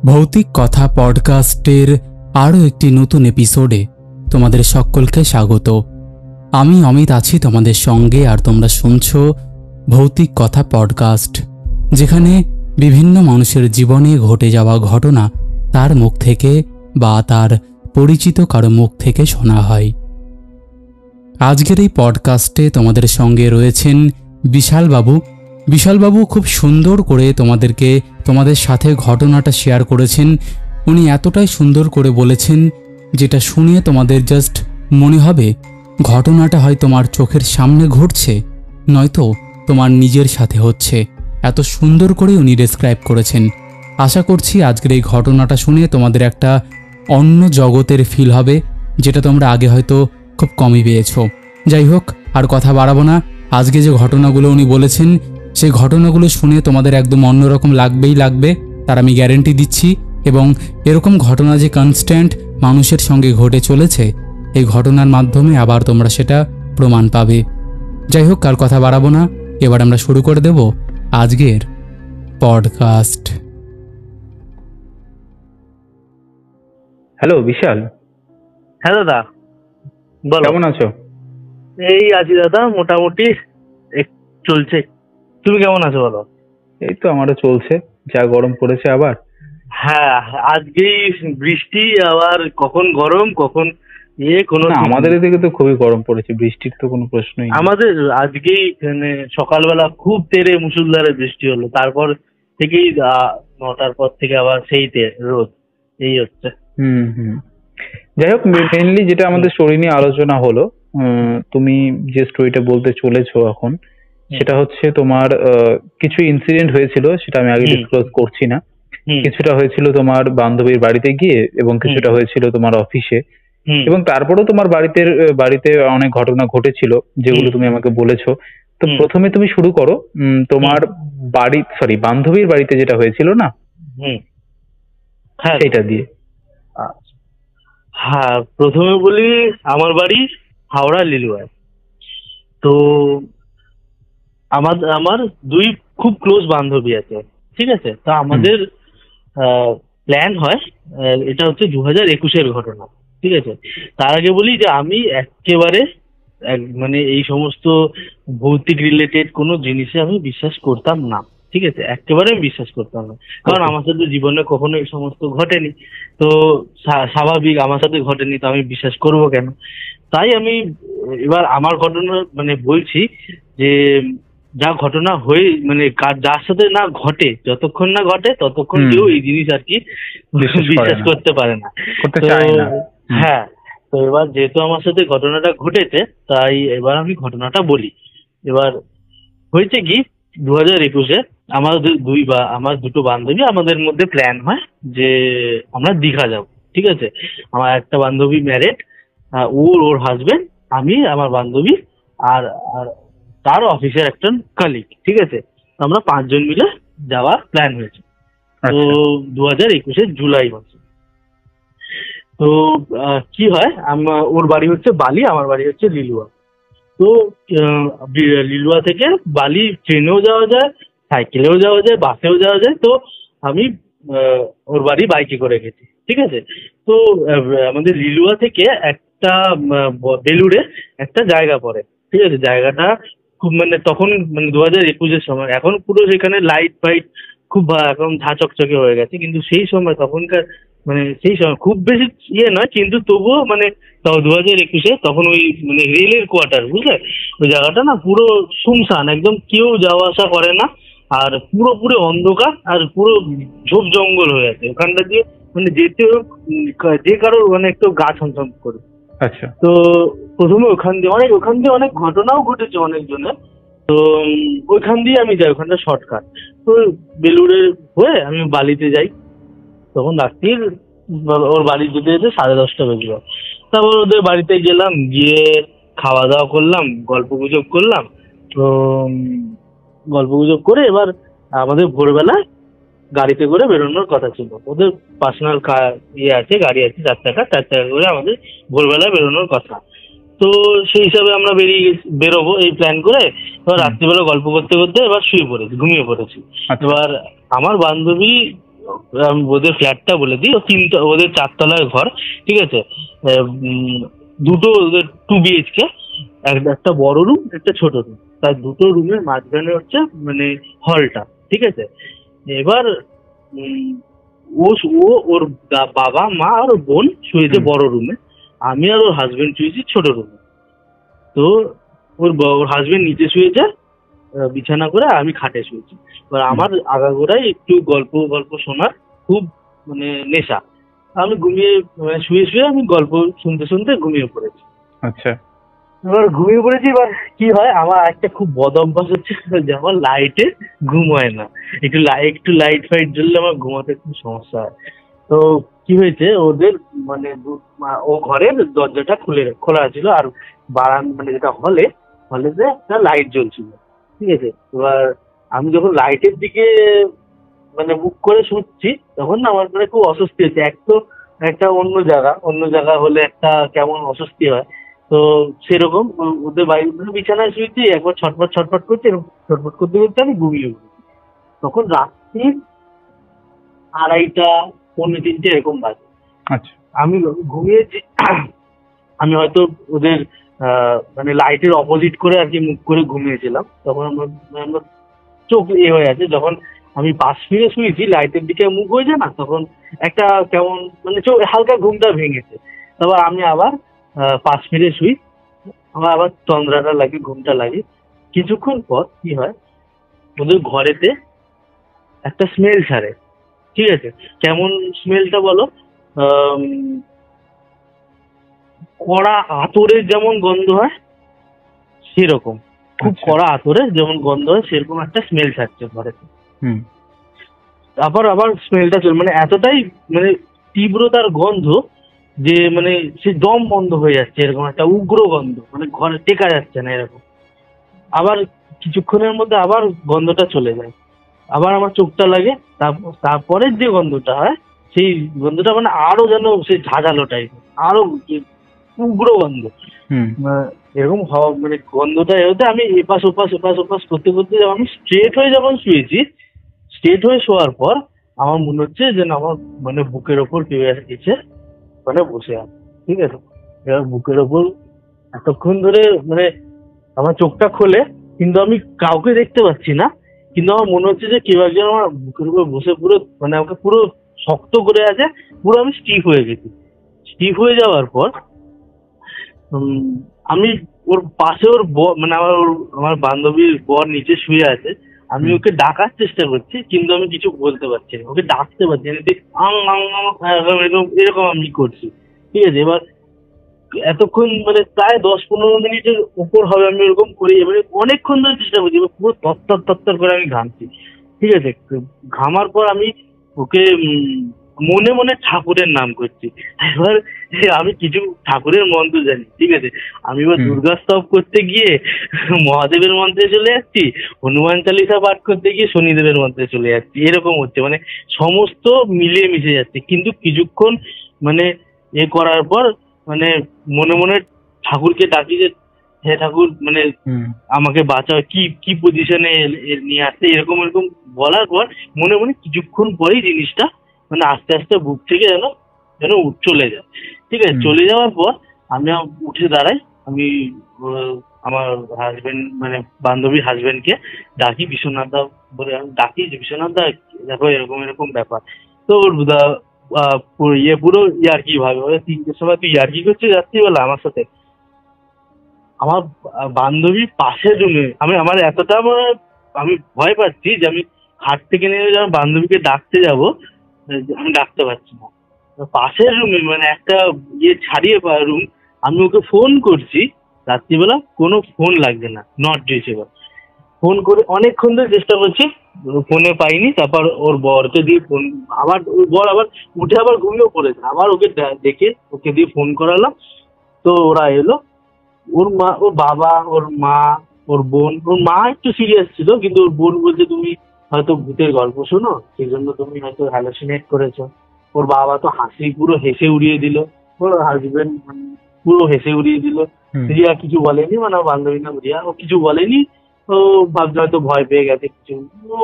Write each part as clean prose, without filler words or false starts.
ভৌতিক কথা পডকাস্টের আরও একটি নতুন এপিসোডে তোমাদের সকলকে স্বাগত। আমি অমিত আছি তোমাদের সঙ্গে, আর তোমরা শুনছো ভৌতিক কথা পডকাস্ট, যেখানে বিভিন্ন মানুষের জীবনে ঘটে যাওয়া ঘটনা তার মুখ থেকে বা তার পরিচিত কারো মুখ থেকে শোনা হয়। আজকের এই পডকাস্টে তোমাদের সঙ্গে রয়েছেন বিশালবাবু। বিশালবাবু খুব সুন্দর করে তোমাদের সাথে ঘটনাটা শেয়ার করেছেন। উনি এতটাই সুন্দর করে বলেছেন যেটা শুনে তোমাদের জাস্ট মনে হবে ঘটনাটা হয় তোমার চোখের সামনে ঘটছে, নয়তো তোমার নিজের সাথে হচ্ছে। এত সুন্দর করে উনি ডেসক্রাইব করেছেন। আশা করছি আজকের এই ঘটনাটা শুনে তোমাদের একটা অন্য জগতের ফিল হবে, যেটা তোমরা আগে হয়তো খুব কমই পেয়েছো। যাই হোক, আর কথা বাড়াবো না। আজকে যে ঘটনাগুলো উনি বলেছেন সেই ঘটনাগুলো শুনে তোমাদের একদম অন্যরকম লাগবে, তার আমি গ্যারেন্টি দিচ্ছি। এবং এরকম ঘটনা যে কনস্ট্যান্ট মানুষের সঙ্গে ঘটে চলেছে, এই ঘটনার মাধ্যমে আবার তোমরা সেটা প্রমাণ পাবে। যাই হোক, আর কথা বাড়াবো না, এবার আমরা শুরু করে দেব আজকের পডকাস্ট। হ্যালো বিশাল। হ্যাঁ দাদা, বলো। কেমন আছো? এই আছি দাদা, মোটামুটি চলছে। তুমি কেমন আছো বলো? এই তো আমারও চলছে, যা গরম পড়েছে আবার। হ্যাঁ, আজকেই বৃষ্টি, আবার কখন গরম কখন কোনো না, আমাদের এদিকে তো খুবই গরম পড়েছে, বৃষ্টির তো কোনো প্রশ্নই নেই। আমাদের আজকেই মানে সকালবেলা খুব তেরে মুষলধারে বৃষ্টি হলো, তারপর থেকেই 9টার পর থেকে আবার সেই রোদ, এই হচ্ছে। যাই হোক, মেনলি যেটা আমাদের স্টোরি নিয়ে আলোচনা হলো, তুমি যে স্টোরিটা বলতে চলেছো এখন, সেটা হচ্ছে তোমার কিছু ইনসিডেন্ট হয়েছিল, সেটা আমি আগে ডিসক্লোজ করছি না। কিছুটা হয়েছিল তোমার বান্ধবীর বাড়িতে গিয়ে, এবং কিছুটা হয়েছিল তোমার অফিসে, এবং তারপরেও তোমার বাড়িতে অনেক ঘটনা ঘটেছিল যেগুলো তুমি আমাকে বলেছো। তো প্রথমে তুমি শুরু করো তোমার বান্ধবীর বাড়িতে যেটা হয়েছিল না, সেটা দিয়ে। হ্যাঁ, প্রথমে বলি, আমার বাড়ি হাওড়া লিলুয়ায়। তো আমার দুই খুব ক্লোজ বান্ধবী আছে, ঠিক আছে। তো আমাদের প্ল্যান হয়, এটা হচ্ছে 2021-এর ঘটনা, ঠিক আছে। তার আগে বলি যে আমি একেবারে মানে এই সমস্ত ভৌতিক রিলেটেড কোনো জিনিসে আমি বিশ্বাস করতাম না, ঠিক আছে। একেবারে বিশ্বাস করতাম না, কারণ আমার সাথে জীবনে কখনো এই সমস্ত ঘটেনি। তো স্বাভাবিক, আমার সাথে ঘটেনি তো আমি বিশ্বাস করব কেন? তাই আমি এবার আমার ঘটনা মানে বলছি যে যা ঘটনা হয়ে মানে যার সাথে না ঘটে, যতক্ষণ না ঘটে ততক্ষণ কেউ এই জিনিস আর কি বিশ্বাস করতে পারে না। হ্যাঁ, তো এবার যেহেতু আমার সাথে ঘটনাটা ঘটেছে, তাই এবার আমি ঘটনাটা বলি। এবার হয়েছে কি, 2021-এ আমার দুটো বান্ধবী, আমাদের মধ্যে প্ল্যান হয় যে আমরা দীঘা যাব, ঠিক আছে। আমার একটা বান্ধবী ম্যারেড, ওর হাজবেন্ড, আমি, আমার বান্ধবী, আর তার অফিসের একজন কলিগ, ঠিক আছে। আমরা 5 জন মিলে যাওয়ার প্ল্যান হয়েছে। তো 2021-এর জুলাই মাসে। তো কি হয়, ওর বাড়ি হচ্ছে বালি, আমার বাড়ি হচ্ছে লিলুয়া। তো লিলুয়া থেকে বালি ট্রেনেও যাওয়া যায়, সাইকেলেও যাওয়া যায়, বাসেও যাওয়া যায়। তো আমি ওর বাড়ি বাইকে করে গেছি, ঠিক আছে। তো আমাদের লিলুয়া থেকে একটা বেলুড়ে একটা জায়গা পড়ে, ঠিক আছে। জায়গাটা খুব মানে তখন মানে 2021-এর সময়, এখন পুরো সেখানে লাইট ফাইট খুব এখন ঝা চকচকে হয়ে গেছে, কিন্তু সেই সময় তখনকার মানে সেই সময় খুব বেশি নয়, কিন্তু তবুও মানে 2021-এ তখন ওই মানে রেলের কোয়ার্টার, বুঝলে, ওই জায়গাটা না পুরো শুনশান, একদম কেউ যাওয়া আসা করে না, আর পুরোপুরি অন্ধকার, আর পুরো ঝোপ জঙ্গল হয়ে আছে ওখানটা দিয়ে, মানে যেতে যে কারোর মানে একটু গা ছমছম করে। আচ্ছা। তো প্রথমে ওখান দিয়ে অনেক ঘটনাও ঘটেছে অনেকজনের। তো ওইখান দিয়ে আমি যাই, ওখানটা শর্টকাট। তো বেলুড়ে হয়ে আমি বালিতে যাই। তখন রাত্রির ওর বাড়ি যেতে যেতে 10:30 বেজে যায়। তারপর ওদের বাড়িতে গেলাম, গিয়ে খাওয়া দাওয়া করলাম, গল্প গুজব করলাম। তো গল্প গুজব করে এবার আমাদের ভোরবেলা গাড়িতে করে বেরোনোর কথা ছিল। ওদের পার্সোনাল আছে, গাড়ি আছে 4 চাকা করে আমাদের ভোরবেলা বেরোনোর কথা। তো সেই হিসাবে আমরা বেরোবো এই প্ল্যান করে। এবার রাত্রিবেলা গল্প করতে করতে এবার ঘুমিয়ে পড়েছি। এবার আমার বান্ধবী আমি ওদের ফ্ল্যাটটা বলে দিই, ওদের 4 তলার ঘর, ঠিক আছে। দুটো ওদের 2 BHK, একটা বড় রুম, একটা ছোট রুম। তার দুটো রুমের মাঝখানে হচ্ছে মানে হলটা, ঠিক আছে। এবার ও ওর বাবা মা আর ওর বোন শুয়েছে বড় রুমে, আমি আর ওর হাজবেন্ড শুয়েছি ছোট রুমে। তো ওর হাজবেন্ড নিচে শুয়েছে বিছানা করে, আমি খাটে শুয়েছি। এবার আমার আগাগোড়াই একটু গল্প শোনার খুব মানে নেশা। আমি শুয়ে শুয়ে আমি গল্প শুনতে শুনতে ঘুমিয়ে পড়েছি। আচ্ছা। এবার ঘুমিয়ে পড়েছি। এবার কি হয়, আমার একটা খুব বদ অভ্যাস হচ্ছে যে আমার লাইটে ঘুম হয় না। একটু লাইট ফাইট জ্বললে আমার ঘুমাতে খুব সমস্যা হয়। তো কি হয়েছে, ওদের মানে ও ঘরের দরজাটা খোলা ছিল, আর মানে যেটা হলেতে একটা লাইট জ্বলছিল, ঠিক আছে। এবার আমি যখন লাইটের দিকে মানে মুখ করে শুচ্ছি, তখন না আমার মানে খুব অস্বস্তি হচ্ছে। একটা অন্য জায়গা হলে একটা কেমন অস্বস্তি হয়। তো সেরকম ওদের বিছানায় শুয়েছি, একবার ছটফট করছে, এরকম ছটফট করতে করতে আমি ঘুমিয়ে পড়েছি। তখন রাত্রি 2:30, 3:45 এরকম বাজে। আচ্ছা। আমি ঘুমিয়েছি, আমি হয়তো ওদের মানে লাইটের অপোজিট করে আর কি মুখ করে ঘুমিয়েছিলাম। তখন আমার চোখ হয়ে আছে। যখন আমি পাশ ফিরে শুয়েছি, লাইটের দিকে মুখ হয়ে যায় না, তখন একটা কেমন মানে চোখ হালকা ঘুমটা ভেঙেছে। তারপর আমি আবার পাশ ফিরে শুই, আমার আবার তন্দ্রাটা লাগে, ঘুমটা লাগে। কিছুক্ষণ পর কি হয়, ওদের ঘরেতে একটা স্মেল ছাড়ে, ঠিক আছে। কেমন স্মেলটা বলো, কড়া আতরের যেমন গন্ধ হয় সেরকম, খুব কড়া আতরের যেমন গন্ধ হয় সেরকম একটা স্মেল ছাড়ছে ঘরেতে। আবার স্মেলটা মানে এতটাই মানে তীব্রতার গন্ধ যে মানে সে দম বন্ধ হয়ে যাচ্ছে, এরকম একটা উগ্র গন্ধ, মানে ঘরে টেকা যাচ্ছে না এরকম। আবার কিছুক্ষণের মধ্যে আবার গন্ধটা চলে যায়, আবার আমার চোখটা লাগে। তারপরের যে গন্ধটা হয়, সেই গন্ধটা মানে আরো যেন সেই ঝাঁঝালো টাইপের, আরো উগ্র গন্ধ। এরকম মানে গন্ধটা এতে আমি এপাশ ওপাশ করতে করতে আমি স্ট্রেট হয়ে যখন শুয়েছি, স্ট্রেট হয়ে শোয়ার পর আমার মনে হচ্ছে যে আমার মানে বুকের ওপর কেউ এসে মানে বসে আছে, ঠিক আছে। এবার বুকের ওপর এতক্ষণ ধরে মানে আমার চোখটা খোলে, কিন্তু আমি কাউকে দেখতে পাচ্ছি না, কিন্তু আমার মনে হচ্ছে যে কেউ একজন আমার বুকের উপর বসে পুরো মানে আমাকে পুরো শক্ত করে আছে, পুরো আমি স্টিফ হয়ে গেছি। স্টিফ হয়ে যাওয়ার পর আমি ওর পাশে মানে আমার বান্ধবীর বর নিচে শুয়ে আছে, আমি ওকে ডাকার চেষ্টা করছি, কিন্তু আমি কিছু বলতে পারছি না, ওকে ডাকতে পারছি না, এরকম আমি করছি, ঠিক আছে। এবার এতক্ষণ মানে প্রায় 10-15 মিনিটের উপর হবে আমি এরকম করি, এবারে অনেকক্ষণ ধরে চেষ্টা করছি, এবার পুরো তত্তর করে আমি ঘামছি, ঠিক আছে। ঘামার পর আমি ওকে মনে মনে ঠাকুরের নাম করছি। এবার আমি কিছু ঠাকুরের মন্ত্র জানি, ঠিক আছে। আমি এবার দুর্গা স্তব করতে গিয়ে মহাদেবের মন্ত্রে চলে যাচ্ছি, হনুমান চালিসা পাঠ করতে গিয়ে শনিদেবের মন্ত্রে চলে যাচ্ছি, এরকম হচ্ছে, মানে সমস্ত মিলিয়ে মিশে যাচ্ছে। কিন্তু কিছুক্ষণ মানে করার পর মানে মনে মনে ঠাকুরকে ডাকি যে হে ঠাকুর মানে আমাকে বাঁচাও, কি পজিশনে নিয়ে আসতে, এরকম বলার পর মনে মনে কিছুক্ষণ পরেই জিনিসটা মানে আস্তে আস্তে বুক থেকে যেন চলে যায়, ঠিক আছে। চলে যাওয়ার পর আমি উঠে দাঁড়াই, আমি আমার হাজবেন্ড মানে বান্ধবীর হাজবেন্ডকে ডাকি, বিশ্বনাথ দা বলে আমি ডাকি যে বিশ্বনাথ দা দেখো এরকম ব্যাপার। তো পুরো ইয়ার্কি ভাবে 3টের সময় তুই ইয়ার্কি করছিস রাত্রিবেলা আমার সাথে। আমার বান্ধবী পাশের রুমে, আমার এতটা আমি ভয় পাচ্ছি যে আমি হাত থেকে নেমে যখন বান্ধবীকে ডাকতে যাব, আমি ডাকতে পারছি না। পাশের রুমে মানে একটা ছাড়িয়ে রুম, আমি ওকে ফোন করছি রাত্রিবেলা, কোনো ফোন লাগছে না, নট রিচেবল। ফোন করে অনেকক্ষণ ধরে চেষ্টা করছি, ফোনে পাইনি। তারপর ওর বরকে দিয়ে ফোন, আবার ওর বর আবার উঠে আবার ঘুমিয়েও পড়েছে, আবার ওকে ডেকে ওকে দিয়ে ফোন করালাম। তো ওরা এলো, ওর মা, ওর বাবা, ওর মা, ওর বোন। ওর মা একটু সিরিয়াস ছিল, কিন্তু ওর বোন বলছে তুমি হয়তো ভূতের গল্প শোনো, সেই জন্য তুমি হয়তো হ্যালোসিনেট করেছো। ওর বাবা তো পুরো হেসে উড়িয়ে দিল, ওর হাজবেন্ড পুরো হেসে উড়িয়ে দিল। রিয়া কিছু বলেনি, মানে আমার বান্ধবী নাম রিয়া, ও কিছু বলেনি। ও ভাবছে হয়তো ভয় পেয়ে গেছে কিছু, ও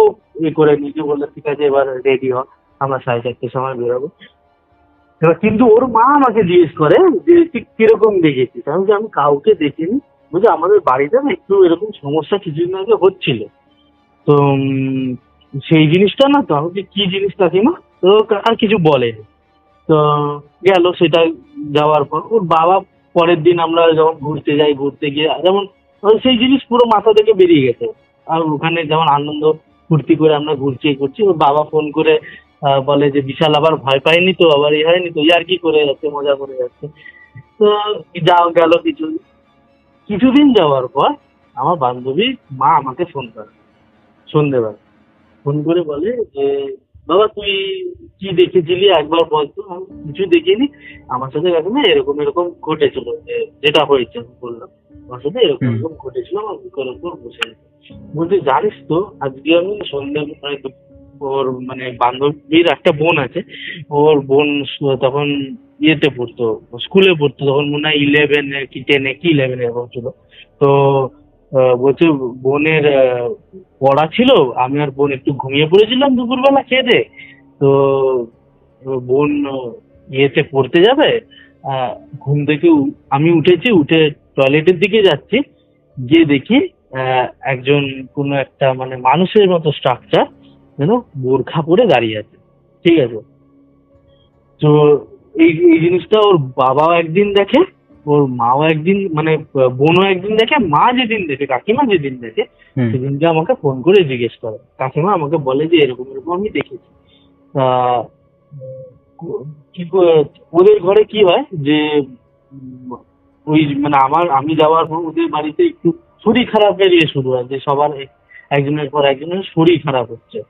করে নিজে বললো ঠিক আছে এবার রেডি হ। আমরা 4:30টার সময় বেরোবো। এবার কিন্তু ওর মা আমাকে জিজ্ঞেস করে যে তুই কিরকম দেখেছিস, আমি যে আমি কাউকে দেখিনি, বুঝলি আমাদের বাড়িতে না একটু এরকম সমস্যা কিছুদিন আগে হচ্ছিল, তো সেই জিনিসটা না, তো আমি যে কি জিনিস কাকিমা, তো আর কিছু বলেনি। তো গেল সেটা, যাওয়ার পর ওর বাবা পরের দিন আমরা যখন ঘুরতে যাই, ঘুরতে গিয়ে যেমন সেই জিনিস পুরো মাথা থেকে বেরিয়ে গেছে। আর ওখানে যেমন আনন্দ ফুর্তি করে আমরা ঘুরছি করছি, ওর বাবা ফোন করে বলে যে বিশাল আবার ভয় পায়নি তো, আবার ইয়ে হয়নি তো, ইয়ার কি করে যাচ্ছে, মজা করে যাচ্ছে। তো যাও গেল কিছুদিন যাওয়ার পর আমার বান্ধবীর মা আমাকে ফোন করে সন্ধ্যেবেলা, ফোন করে বলে যে বাবা তুই কি দেখেছিলি একবার বলতো। আমি কিছু দেখিনি, আমার সাথে এখন এরকম এরকম ঘটেছিল, যেটা হয়েছে আমি বললাম আমার সাথে এরকম এরকম ঘটেছিল, আমার বুকের উপর বসে গেছে। বলতে জানিস তো আজকে আমি সন্ধ্যে ওর মানে বান্ধবীর একটা বোন আছে, ওর বোন তখন ইয়েতে পড়তো, স্কুলে পড়তো, তখন মনে হয় 11 কি 10 কি 11 এরকম ছিল। তো বলছে বোনের পড়া ছিল, আমি আর বোন একটু ঘুমিয়ে পড়েছিলাম দুপুরবেলা খেয়ে দিয়ে। তো বোন ইয়েতে পড়তে যাবে, ঘুম থেকে আমি উঠেছি, উঠে টয়লেটের দিকে যাচ্ছি, গিয়ে দেখি একজন কোনো একটা মানে মানুষের মতো স্ট্রাকচার যেন বোরখা পরে দাঁড়িয়ে আছে, ঠিক আছে। তো এই এই জিনিসটা ওর বাবাও একদিন দেখে, ওর মাও একদিন, মানে বোনও একদিন দেখে, মা যেদিন দেখে, কাকিমা যেদিন দেখে, সেদিনকে আমাকে ফোন করে জিজ্ঞেস করে। কাকিমা আমাকে বলে যে এরকম এরকম আমি দেখেছি। ওদের ঘরে কি হয় যে ওই মানে আমি যাওয়ার পর ওদের বাড়িতে একটু শরীর খারাপের ইয়ে শুরু হয়, যে সবার একজনের পর একজনের শরীর খারাপ হচ্ছে।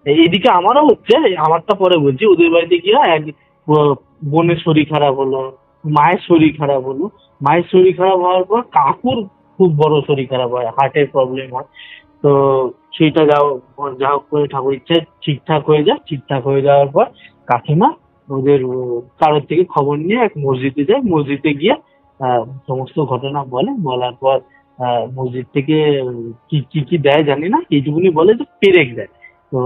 এইদিকে আমারও হচ্ছে, আমারটা পরে বলছি। ওদের বাড়িতে কি হয়, বোনের শরীর খারাপ হলো, মায়ের শরীর খারাপ হলো, মায়ের শরীর খারাপ হওয়ার পর কাকুর খুব বড় শরীর খারাপ হয়, হার্টের প্রবলেম হয়। তো সেইটা যা হোক করে ঠাকুর ইচ্ছে ঠিকঠাক হয়ে যায়। ঠিকঠাক হয়ে যাওয়ার পর কাকিমা ওদের কারোর থেকে খবর নিয়ে এক মসজিদে যায়, মসজিদে গিয়ে সমস্ত ঘটনা বলার পর মসজিদ থেকে কি কি কি দেয় জানি না, এইটুকুনি বলে যে পেরেক দেয়। তো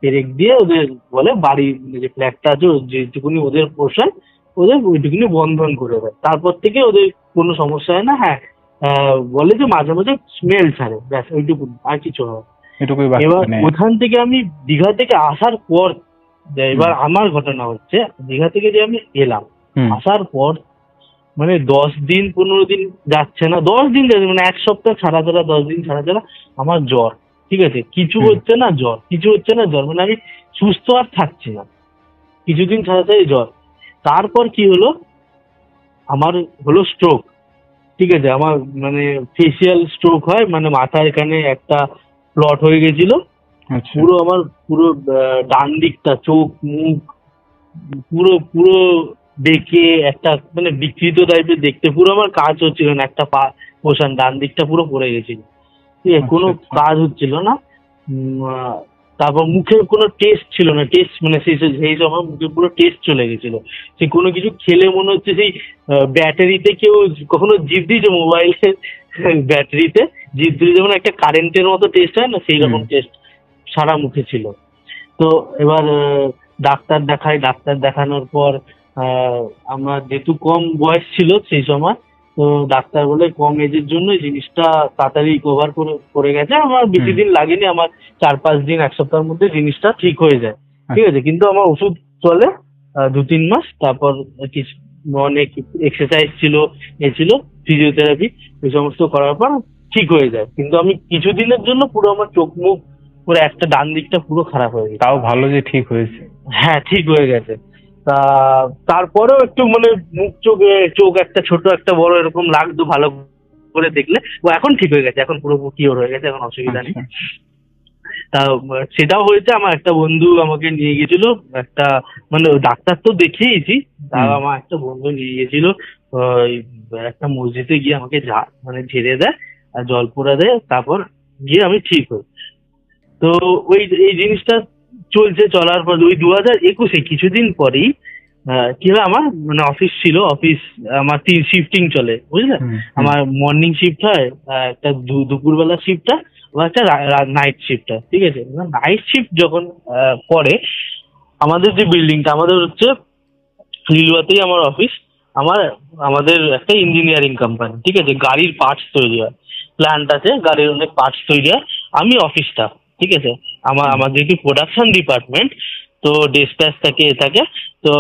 পেরেক দিয়ে ওদের বলে বাড়ি যে ফ্ল্যাটটা আছে যেটুকুনি ওদের পোষায়, ওদের ওইটুকুনি বন্ধন করে দেয়। তারপর থেকে ওদের কোনো সমস্যা হয় না। হ্যাঁ, বলে যে মাঝে মাঝে স্মেল ছাড়ে, ব্যাস ওইটুকু, আর কিছু হয়। এবার ওখান থেকে আমি দীঘা থেকে আসার পর, এবার আমার ঘটনা হচ্ছে দীঘা থেকে যে আমি এলাম, আসার পর মানে 10 দিন 15 দিন যাচ্ছে না, 10 দিন যাচ্ছে মানে 1 সপ্তাহ ছাড়া ছাড়া, 10 দিন ছাড়া ছাড়া আমার জ্বর, ঠিক আছে, কিছু হচ্ছে না জ্বর, কিছু হচ্ছে না জ্বর, মানে আমি সুস্থ আর থাকছি না, কিছুদিন ছাড়া ছাড়াই জ্বর। তারপর কি হলো, আমার হলো স্ট্রোক, ঠিক আছে। আমার মানে ফেসিয়াল স্ট্রোক হয়, মানে মাথার এখানে একটা প্লট হয়ে গেছিল, পুরো আমার পুরো ডান দিকটা চোখ মুখ পুরো পুরো বেঁকে একটা মানে বিকৃত টাইপের দেখতে, পুরো আমার কাজ হচ্ছিল না, একটা পা পোষণ ডান দিকটা পুরো পড়ে গেছিল, ঠিক আছে, কোনো কাজ হচ্ছিল না। তারপর মুখে কোনো টেস্ট ছিল না, টেস্ট মানে সেই সময় মুখে পুরো টেস্ট চলে গেছিল। সে কোনো কিছু খেলে মনে হচ্ছে সেই ব্যাটারিতে কেউ কখনো জিভ দিয়েছে, মোবাইলের ব্যাটারিতে জিভ দিলে যেমন একটা কারেন্টের মতো টেস্ট হয় না, সেই রকম টেস্ট সারা মুখে ছিল। তো এবার ডাক্তার দেখাই, ডাক্তার দেখানোর পর আমার যেহেতু কম বয়স ছিল সেই সময়, তো ডাক্তার বলে কম এজের জন্য জিনিসটা তাড়াতাড়ি রিকভার করে গেছে, আমার বেশি দিন লাগেনি, আমার 4-5 দিন 1 সপ্তাহের মধ্যে জিনিসটা ঠিক হয়ে যায়, ঠিক আছে। কিন্তু আমার ওষুধ চলে 2-3 মাস, তারপর কিছু অনেক এক্সারসাইজ ছিল, ছিল ফিজিওথেরাপি, এই সমস্ত করার পর ঠিক হয়ে যায়। কিন্তু আমি কিছুদিনের জন্য পুরো আমার চোখ মুখ পুরো একটা ডান দিকটা পুরো খারাপ হয়ে গেছে। তাও ভালো যে ঠিক হয়েছে। হ্যাঁ, ঠিক হয়ে গেছে। তারপরেও একটু মানে মুখ চোখ একটা ছোট একটা বড় এরকম লাগতো ভালো করে দেখলে, এখন ঠিক হয়ে গেছে, এখন পুরো কিওর হয়ে গেছে, এখন অসুবিধা নেই। তা সেটাও হয়েছে, আমার একটা বন্ধু আমাকে নিয়ে গেছিল, একটা মানে ডাক্তার তো দেখিয়েছি, তাও আমার একটা বন্ধু নিয়ে গেছিল একটা মসজিদে গিয়ে আমাকে মানে ঝেড়ে দেয় আর জল পোড়া দেয়, তারপর গিয়ে আমি ঠিক হই। তো এই জিনিসটা চলার পর ওই 2021 কিছুদিন পরেই কি হয়, আমার মানে অফিস ছিল, অফিস আমার 3 শিফটিং চলে, বুঝলে। আমার মর্নিং শিফট হয়, একটা দুপুরবেলা শিফট হয়, বা একটা নাইট শিফট হয়, ঠিক আছে। নাইট শিফট যখন পরে আমাদের যে বিল্ডিংটা, আমাদের হচ্ছে লিলুয়াতেই আমার অফিস। আমাদের একটা ইঞ্জিনিয়ারিং কোম্পানি, ঠিক আছে, গাড়ির পার্টস তৈরি হয়, প্ল্যান্ট আছে, গাড়ির অনেক পার্টস তৈরি হয়। আমি অফিস স্টাফ, ঠিক আছে। আমার যেহেতু প্রোডাকশন ডিপার্টমেন্ট, তো ডিসপ্যাচ থাকে থাকে। তো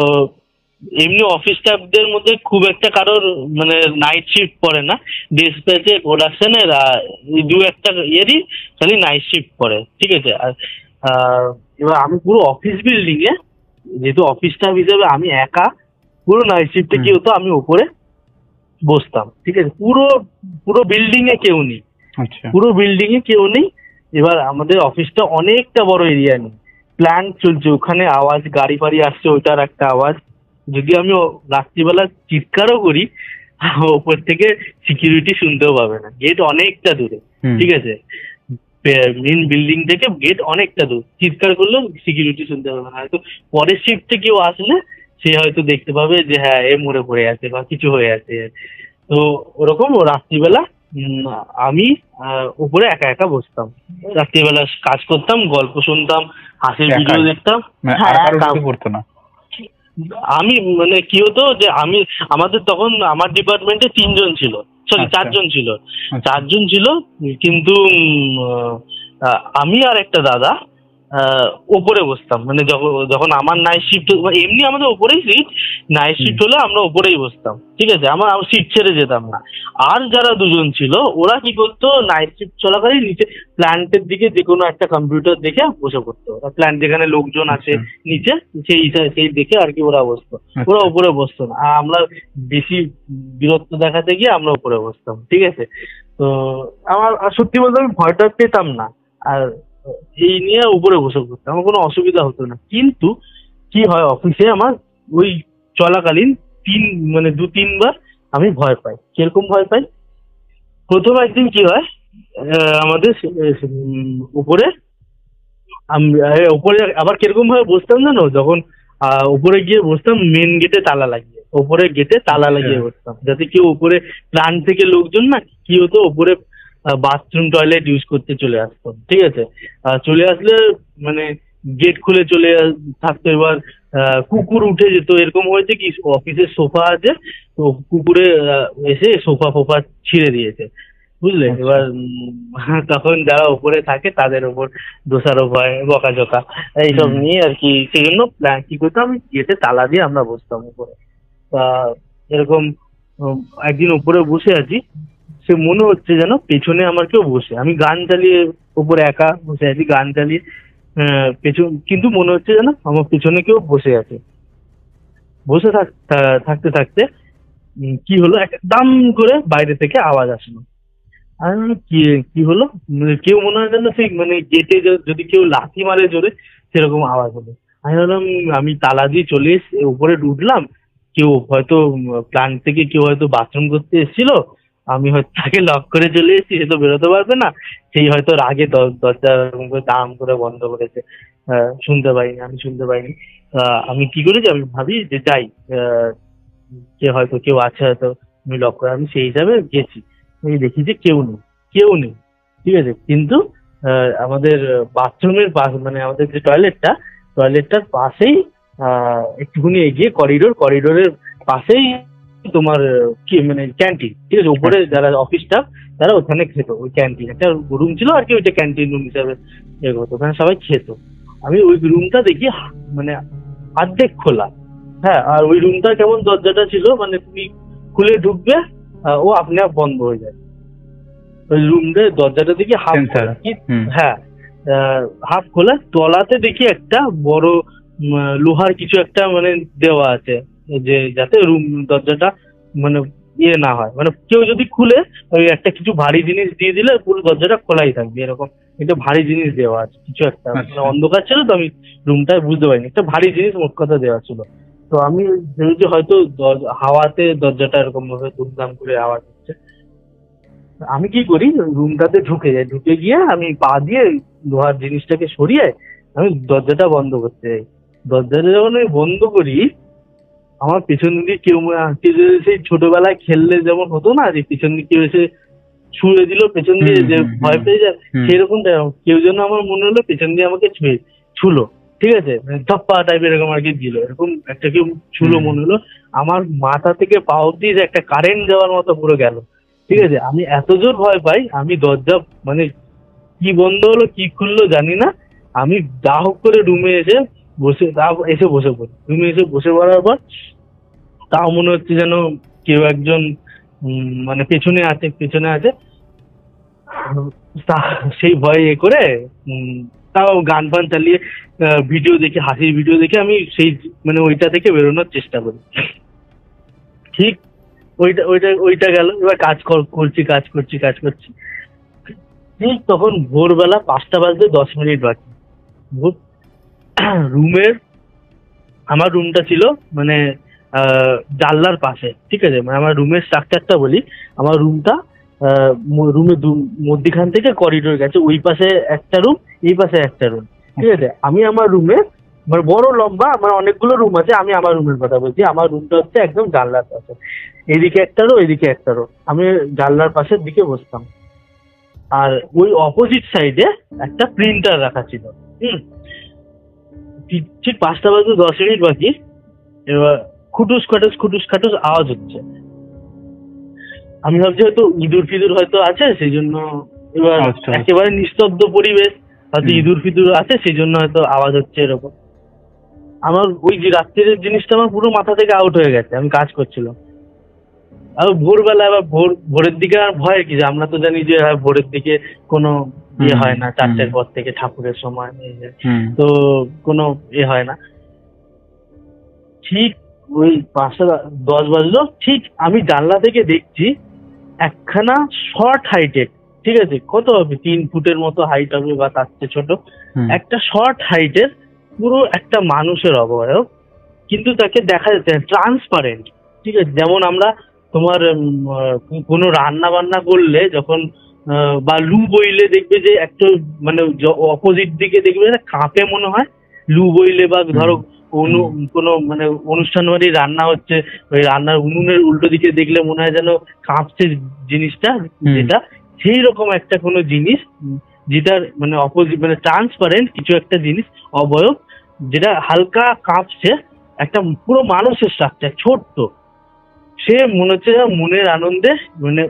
এমনি অফিস স্টাফদের মধ্যে খুব একটা কারোর মানে নাইট শিফট পড়ে না। ডিসপ্যাচে, প্রোডাকশনের দু একটা ইয়েরই খালি নাইট শিফট পড়ে, ঠিক আছে। আর এবার আমি পুরো অফিস বিল্ডিং এ, যেহেতু অফিস স্টাফ হিসেবে আমি একা, পুরো নাইট শিফটে কি হতো, আমি উপরে বসতাম, ঠিক আছে। পুরো পুরো বিল্ডিং এ কেউ নেই, আচ্ছা। পুরো বিল্ডিং এ কেউ নেই। এবার আমাদের অফিসটা অনেকটা বড় এরিয়া নেই, প্ল্যান্ট চলছে, ওখানে আওয়াজ, গাড়ি ফাড়ি আসছে, ওইটার একটা আওয়াজ। যদি আমি রাত্রিবেলা চিৎকারও করি, ওপর থেকে সিকিউরিটি শুনতেও পাবে না, গেট অনেকটা দূরে, ঠিক আছে। মেন বিল্ডিং থেকে গেট অনেকটা দূর, চিৎকার করলেও সিকিউরিটি শুনতে পাবে না। হয়তো পরের শিফটে কেউ আসলে সে হয়তো দেখতে পাবে যে হ্যাঁ এ মরে পড়ে আছে বা কিছু হয়ে আছে। তো ওরকম রাত্রিবেলা আমি উপরে একা একা বসতাম, রাত্রিবেলা কাজ করতাম, গল্প শুনতাম, হাসির ভিডিও দেখতাম। করতো না আমি মানে কি হতো যে আমাদের তখন আমার ডিপার্টমেন্টে 3 জন ছিল, সরি 4 জন ছিল, 4 জন ছিল। কিন্তু আমি আর একটা দাদা ওপরে বসতাম, মানে যখন আমার নাইট শিফট, এমনি আমাদের ওপরেই সিট, নাইট শিফট হলে আমরা ওপরেই বসতাম, ঠিক আছে। আমার সিট ছেড়ে যেতাম না। আর যারা 2 জন ছিল, ওরা কি করতো, নাইট শিফট চলাকালীন নিচে প্ল্যান্টের দিকে যে কোনো একটা কম্পিউটার দেখে বসে পড়তো। প্ল্যান্ট যেখানে লোকজন আছে নিচে, সেই দেখে আর কি ওরা বসতো, ওরা উপরে বসতো না। আর আমরা বেশি বিরক্ত দেখাতে গিয়ে আমরা উপরে বসতাম, ঠিক আছে। তো আমার সত্যি বলতে আমি ভয়টা পেতাম না, আর এই নিয়ে উপরে বসে পড়তাম, আমার কোনো অসুবিধা হতো না। কিন্তু কি হয়, অফিসে আমার ওই চলাকালীন 2-3 বার আমি ভয় পাই। কিরকম ভয় পাই, প্রথম একদিন কি হয়, আমাদের উপরে উপরে আবার কিরকম ভাবে বসতাম জানো, যখন উপরে গিয়ে বসতাম মেন গেটে তালা লাগিয়ে, উপরে গেটে তালা লাগিয়ে বসতাম, যাতে কেউ উপরে প্ল্যান থেকে লোকজন না কি হতো, উপরে বাথরুম টয়লেট ইউজ করতে চলে আসতো, ঠিক আছে। চলে আসলে মানে গেট খুলে চলে থাকতো। এবার কুকুর উঠে যেত, এরকম হয়েছে কি, অফিসের সোফা আছে, তো কুকুরে এসে সোফা ফোফা ছিঁড়ে দিয়েছে, বুঝলে। এবার তখন যারা উপরে থাকে তাদের উপর দোষারোপ হয়, বকাঝকা এইসব নিয়ে আর কি। সেই জন্য কি করতাম, গেটে তালা দিয়ে আমরা বসতাম উপরে। তা এরকম একদিন উপরে বসে আছি, সে মনে হচ্ছে যেন পেছনে আমার কেউ বসে, আমি গান চালিয়ে উপরে একা বসে আছি, গান চালিয়ে কিন্তু মনে হচ্ছে যেন আমার পেছনে কেউ বসে আছে। বসে থাকতে থাকতে কি হলো, একদম করে বাইরে থেকে আওয়াজ আসলো। আর কি হলো, কেউ মনে হয় যেন সেই মানে গেটে যদি কেউ লাথি মারে জোরে, সেরকম আওয়াজ হলো। আমি ভাবলাম, আমি তালা দিয়ে চলে এসে উপরে উঠলাম, কেউ হয়তো প্ল্যান্ট থেকে কেউ হয়তো বাথরুম করতে এসেছিল, আমি হয়তো তাকে লক করে চলে এসেছি, সে তো বেরোতে পারবে না, সেই হয়তো রাগে দরজা দাম করে বন্ধ করেছে, শুনতে পাইনি, আমি শুনতে পাইনি। আমি কি করেছি, আমি ভাবি যে যাই, হয়তো কেউ আছে, হয়তো আমি লক করে, আমি সেই হিসাবে গেছি। আমি দেখি যে কেউ নেই, ঠিক আছে। কিন্তু আমাদের বাথরুমের পাশ, মানে আমাদের যে টয়লেটটার পাশেই একটুখানি এগিয়ে করিডোরের পাশেই তোমার কি মানে ক্যান্টিন, ঠিক আছে। উপরে যারা অফিস স্টাফ তারা ওখানে খেত, ওই ক্যান্টিন একটা রুম ছিল আর কি, ওইটা ক্যান্টিন রুম হিসাবে ইয়ে করতো, ওখানে সবাই খেত। আমি ওই রুমটা দেখি মানে অর্ধেক খোলা, হ্যাঁ। আর ওই রুমটা কেমন, দরজাটা ছিল মানে তুমি খুলে ঢুকবে, ও আপনি আপ বন্ধ হয়ে যায়। ওই রুমটা দরজাটা দেখি হাফ খোলা, হ্যাঁ হাফ খোলা, তলাতে দেখি একটা বড় লোহার কিছু একটা মানে দেওয়া আছে, যে যাতে রুম দরজাটা মানে ইয়ে না হয়, মানে কেউ যদি খুলে ওই একটা কিছু ভারী জিনিস দিয়ে দিলে পুরো দরজাটা খোলাই থাকবে, এরকম একটা ভারী জিনিস দেওয়া আছে কিছু একটা। মানে অন্ধকার ছিল তো, আমি রুমটায় বুঝতে পারিনি, একটা ভারী জিনিস মোট কথা দেওয়া ছিল। তো আমি ভেবেছি হয়তো হাওয়াতে দরজাটা এরকম ভাবে দুমদাম করে আওয়াজ হচ্ছে। আমি কি করি, রুমটাতে ঢুকে যাই, ঢুকে গিয়ে আমি পা দিয়ে লোহার জিনিসটাকে সরিয়ে আমি দরজাটা বন্ধ করতে যাই। দরজাটা যখন আমি বন্ধ করি, আমার পেছন দিকে কেউ সেই ছোটবেলায় খেললে যেমন হতো না, যে পিছন দিকে কেউ এসে ছুঁড়ে দিল পেছন দিয়ে, যে ভয় পেয়ে যায়, সেরকম কেউ যেন আমার মনে হলো পেছন দিয়ে আমাকে ছুঁলো। ঠিক আছে, ধপ্পা টাইপের এরকম আর কি দিল, এরকম একটা কেউ ছুলো মনে হলো, আমার মাথা থেকে পা অব্দি একটা কারেন্ট যাওয়ার মতো পুরো গেল। ঠিক আছে, আমি এত জোর ভয় পাই, আমি দরজা মানে কি বন্ধ হলো কি খুললো জানি না, আমি যা হোক করে রুমে এসে বসে পড়ি। রুমে এসে বসে পড়ার পর তাও মনে হচ্ছে যেন কেউ একজন মানে পেছনে আছে। সেই ভয় করে তাও গান ফান চালিয়ে ভিডিও দেখে, হাসির ভিডিও দেখে আমি সেই মানে ওইটা থেকে বেরোনোর চেষ্টা করি। ঠিক ওইটা গেল, এবার কাজ করছি। ঠিক তখন ভোরবেলা 5টা বাজতে 10 মিনিট বাকি। রুমের আমার রুমটা ছিল মানে জানলার পাশে। ঠিক আছে, মানে আমার রুমের স্ট্রাকচারটা বলি, আমার রুমটা রুমের মধ্যখান থেকে করিডোর গেছে, ওই পাশে একটা রুম, এই পাশে একটা রুম। ঠিক আছে, আমি আমার রুমে মানে বড় লম্বা, আমার অনেকগুলো রুম আছে, আমি আমার রুমের কথা বলছি। আমার রুমটা হচ্ছে একদম জানলার পাশে, এদিকে একটা রো এদিকে একটা রো, আমি জানলার পাশের দিকে বসতাম। আর ওই অপোজিট সাইডে একটা প্রিন্টার রাখা ছিল। ঠিক 5টা বাজে 10 মিনিট বাকি, এবার খুটুস খাটুস আওয়াজ হচ্ছে। আমি ভাবছি হয়তো ইঁদুর ফিদুর হয়তো আছে, সেই জন্য এবার একেবারে নিস্তব্ধ পরিবেশ, হয়তো ইঁদুর ফিদুর আছে সেই জন্য হয়তো আওয়াজ হচ্ছে এরকম। আমার ওই যে রাত্রির জিনিসটা আমার পুরো মাথা থেকে আউট হয়ে গেছে, আমি কাজ করছিলাম। আর ভোরবেলা, আবার ভোরের দিকে আর ভয় কি, আমরা তো জানি যে ভোরের দিকে কোনো ইয়ে হয় না, 4টের পর থেকে ঠাকুরের সময়, তো কোনো হয় না। ঠিক ওই 5:10 বাজলো, ঠিক আমি জানলা থেকে দেখছি একখানা শর্ট হাইটের, ঠিক আছে কত হবে 3 ফুটের মতো হাইট হবে বা তার চেয়ে ছোট, একটা শর্ট হাইটের পুরো একটা মানুষের অবয়ব, কিন্তু তাকে দেখা যাচ্ছে ট্রান্সপারেন্ট। ঠিক আছে, যেমন আমরা তোমার কোনো রান্না বান্না করলে যখন বা লু বইলে দেখবে যে একটা মানে অপোজিট দিকে দেখবে কাঁপে মনে হয়, লু বইলে বা ধরো কোনো মানে অনুষ্ঠান বাড়ি রান্না হচ্ছে, ওই রান্নার উনুনের উল্টো দিকে দেখলে মনে হয় যেন কাঁপছে জিনিসটা, যেটা সেই রকম একটা কোনো জিনিস যেটার মানে অপোজিট মানে ট্রান্সপারেন্ট কিছু একটা জিনিস অবয়ব, যেটা হালকা কাঁপছে, একটা পুরো মানুষের স্ট্রাকচার ছোট্ট। সে মনে হচ্ছে মনের আনন্দে মানে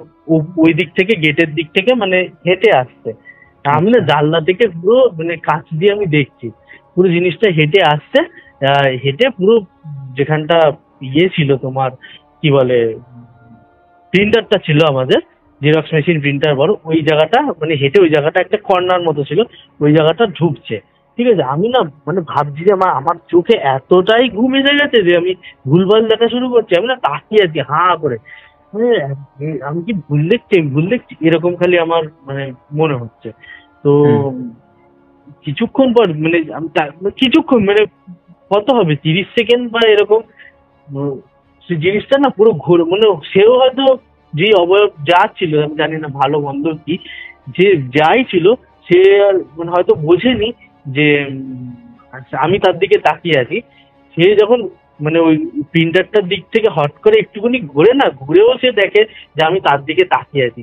ওই দিক থেকে গেটের দিক থেকে মানে হেঁটে আসছে। আমি না জানলা থেকে পুরো মানে কাছ দিয়ে আমি দেখছি পুরো জিনিসটা হেঁটে আসছে, হেঁটে পুরো যেখানটা ইয়ে ছিল তোমার কি বলে প্রিন্টারটা ছিল আমাদের, জেরক্স মেশিন প্রিন্টার বড়, ওই জায়গাটা মানে হেঁটে ওই জায়গাটা একটা কর্নার মতো ছিল, ওই জায়গাটা ঢুকছে। ঠিক আছে, আমি না মানে ভাবছি যে আমার চোখে এতটাই ঘুম এসে গেছে যে আমি ভুলভাল দেখা শুরু করছি, আমি না তাকিয়ে আছি হাঁ করে, মানে আমি কি ভুল দেখছি এরকম খালি আমার মানে মনে হচ্ছে। তো কিছুক্ষণ পর মানে আমি কিছুক্ষণ মানে কত হবে 30 সেকেন্ড বা এরকম, সে জিনিসটা না পুরো ঘুরে মানে সেও হয়তো যে অবয়ব যা ছিল আমি জানি না ভালো মন্দ কি, যে যাই ছিল সে আর মানে হয়তো বোঝেনি যে আমি তার দিকে তাকিয়ে আছি। সে যখন মানে ওই প্রিন্টারটার দিক থেকে হট করে একটুখানি ঘুরেও সে দেখে যে আমি তার দিকে তাকিয়ে আছি।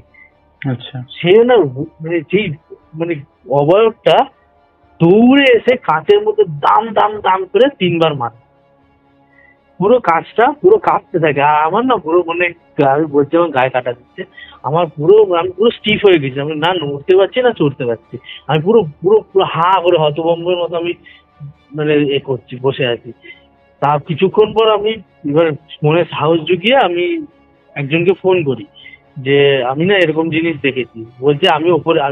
আচ্ছা, সে না মানে যেই মানে অবয়বটা দৌড়ে এসে কাঁচের মধ্যে দাম করে 3বার মারে, পুরো কাঁচটা পুরো কাঁপতে থাকে। আর আমার না পুরো মানে আমি বলছি আমার গায়ে কাটা দিচ্ছে, আমি পুরো স্টিফ হয়ে গেছি, আমি না নড়তে পারছি না চড়তে পারছি, আমি পুরো পুরো পুরো হা করে হতভম্বের মতো আমি মানে করছি, বসে আছি। তা কিছুক্ষণ পর আমি এবার মনে সাহস জুগিয়ে আমি একজনকে ফোন করি যে আমি না এরকম জিনিস দেখেছি। বলছে আমি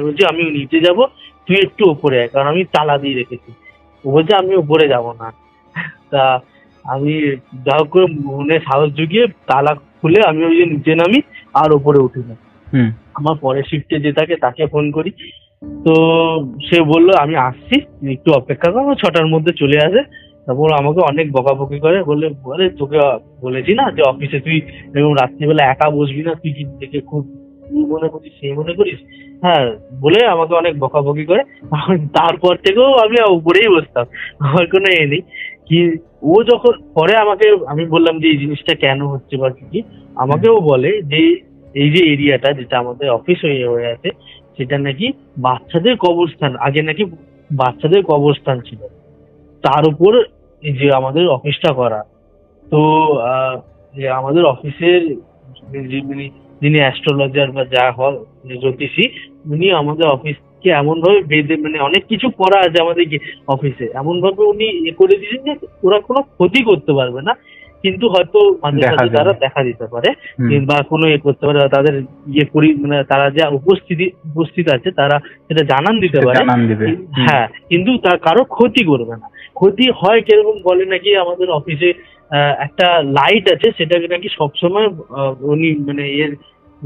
বলছি আমি নিচে যাব, তুই একটু ওপরে আয়, কারণ আমি তালা দিয়ে রেখেছি। ও বলছে আমি ওপরে যাব না। তা আমি যা হোক করে মনে সাহস জুগিয়ে তালা খুলে আমি ওই যে নিচে নামি আর ওপরে উঠি না। আমার পরের শিফটে যে তাকে ফোন করি, তো সে বললো আমি আসছি, একটু অপেক্ষা করো, 6টার মধ্যে চলে আসে। তারপর আমাকে অনেক বকাবকি করে, বলে তোকে বলেছি না যে অফিসে তুই এরকম রাত্রিবেলা একা বসবি না, তুই কি দেখে খুব মনে করিস সেই মনে করিস, হ্যাঁ বলে আমাকে অনেক বকাবকি করে। তারপর থেকেও আমি উপরেই বসতাম, আমার কোনো নেই কি। ও যখন পরে আমাকে আমি বললাম যে এই জিনিসটা কেন হচ্ছে বা কি, আমাকেও বলে যে এই যে এরিয়াটা যেটা আমাদের অফিস হয়ে আছে সেটা নাকি বাচ্চাদের কবরস্থান, আগে নাকি বাচ্চাদের কবরস্থান ছিল। তার উপর যে আমাদের অফিসটা করা। তো যে আমাদের অফিসের যিনি অ্যাস্ট্রোলজার বা যা হয় জ্যোতিষী, উনি আমাদের অফিসকে এমন ভাবে বেঁধে, মানে অনেক কিছু করা আছে আমাদের অফিসে, এমন ভাবে উনি করে দিয়েছেন যে ওরা কোনো ক্ষতি করতে পারবে না, কিন্তু হয়তো মাঝে সাঝে তারা দেখা দিতে পারে বা কোনো করতে পারে, তাদের মানে তারা যা উপস্থিত আছে তারা সেটা জানান দিতে পারে। হ্যাঁ, কিন্তু তার কারো ক্ষতি করবে না। ক্ষতি হয় কিরকম বলে নাকি, আমাদের অফিসে একটা লাইট আছে, সেটাকে নাকি সবসময় উনি মানে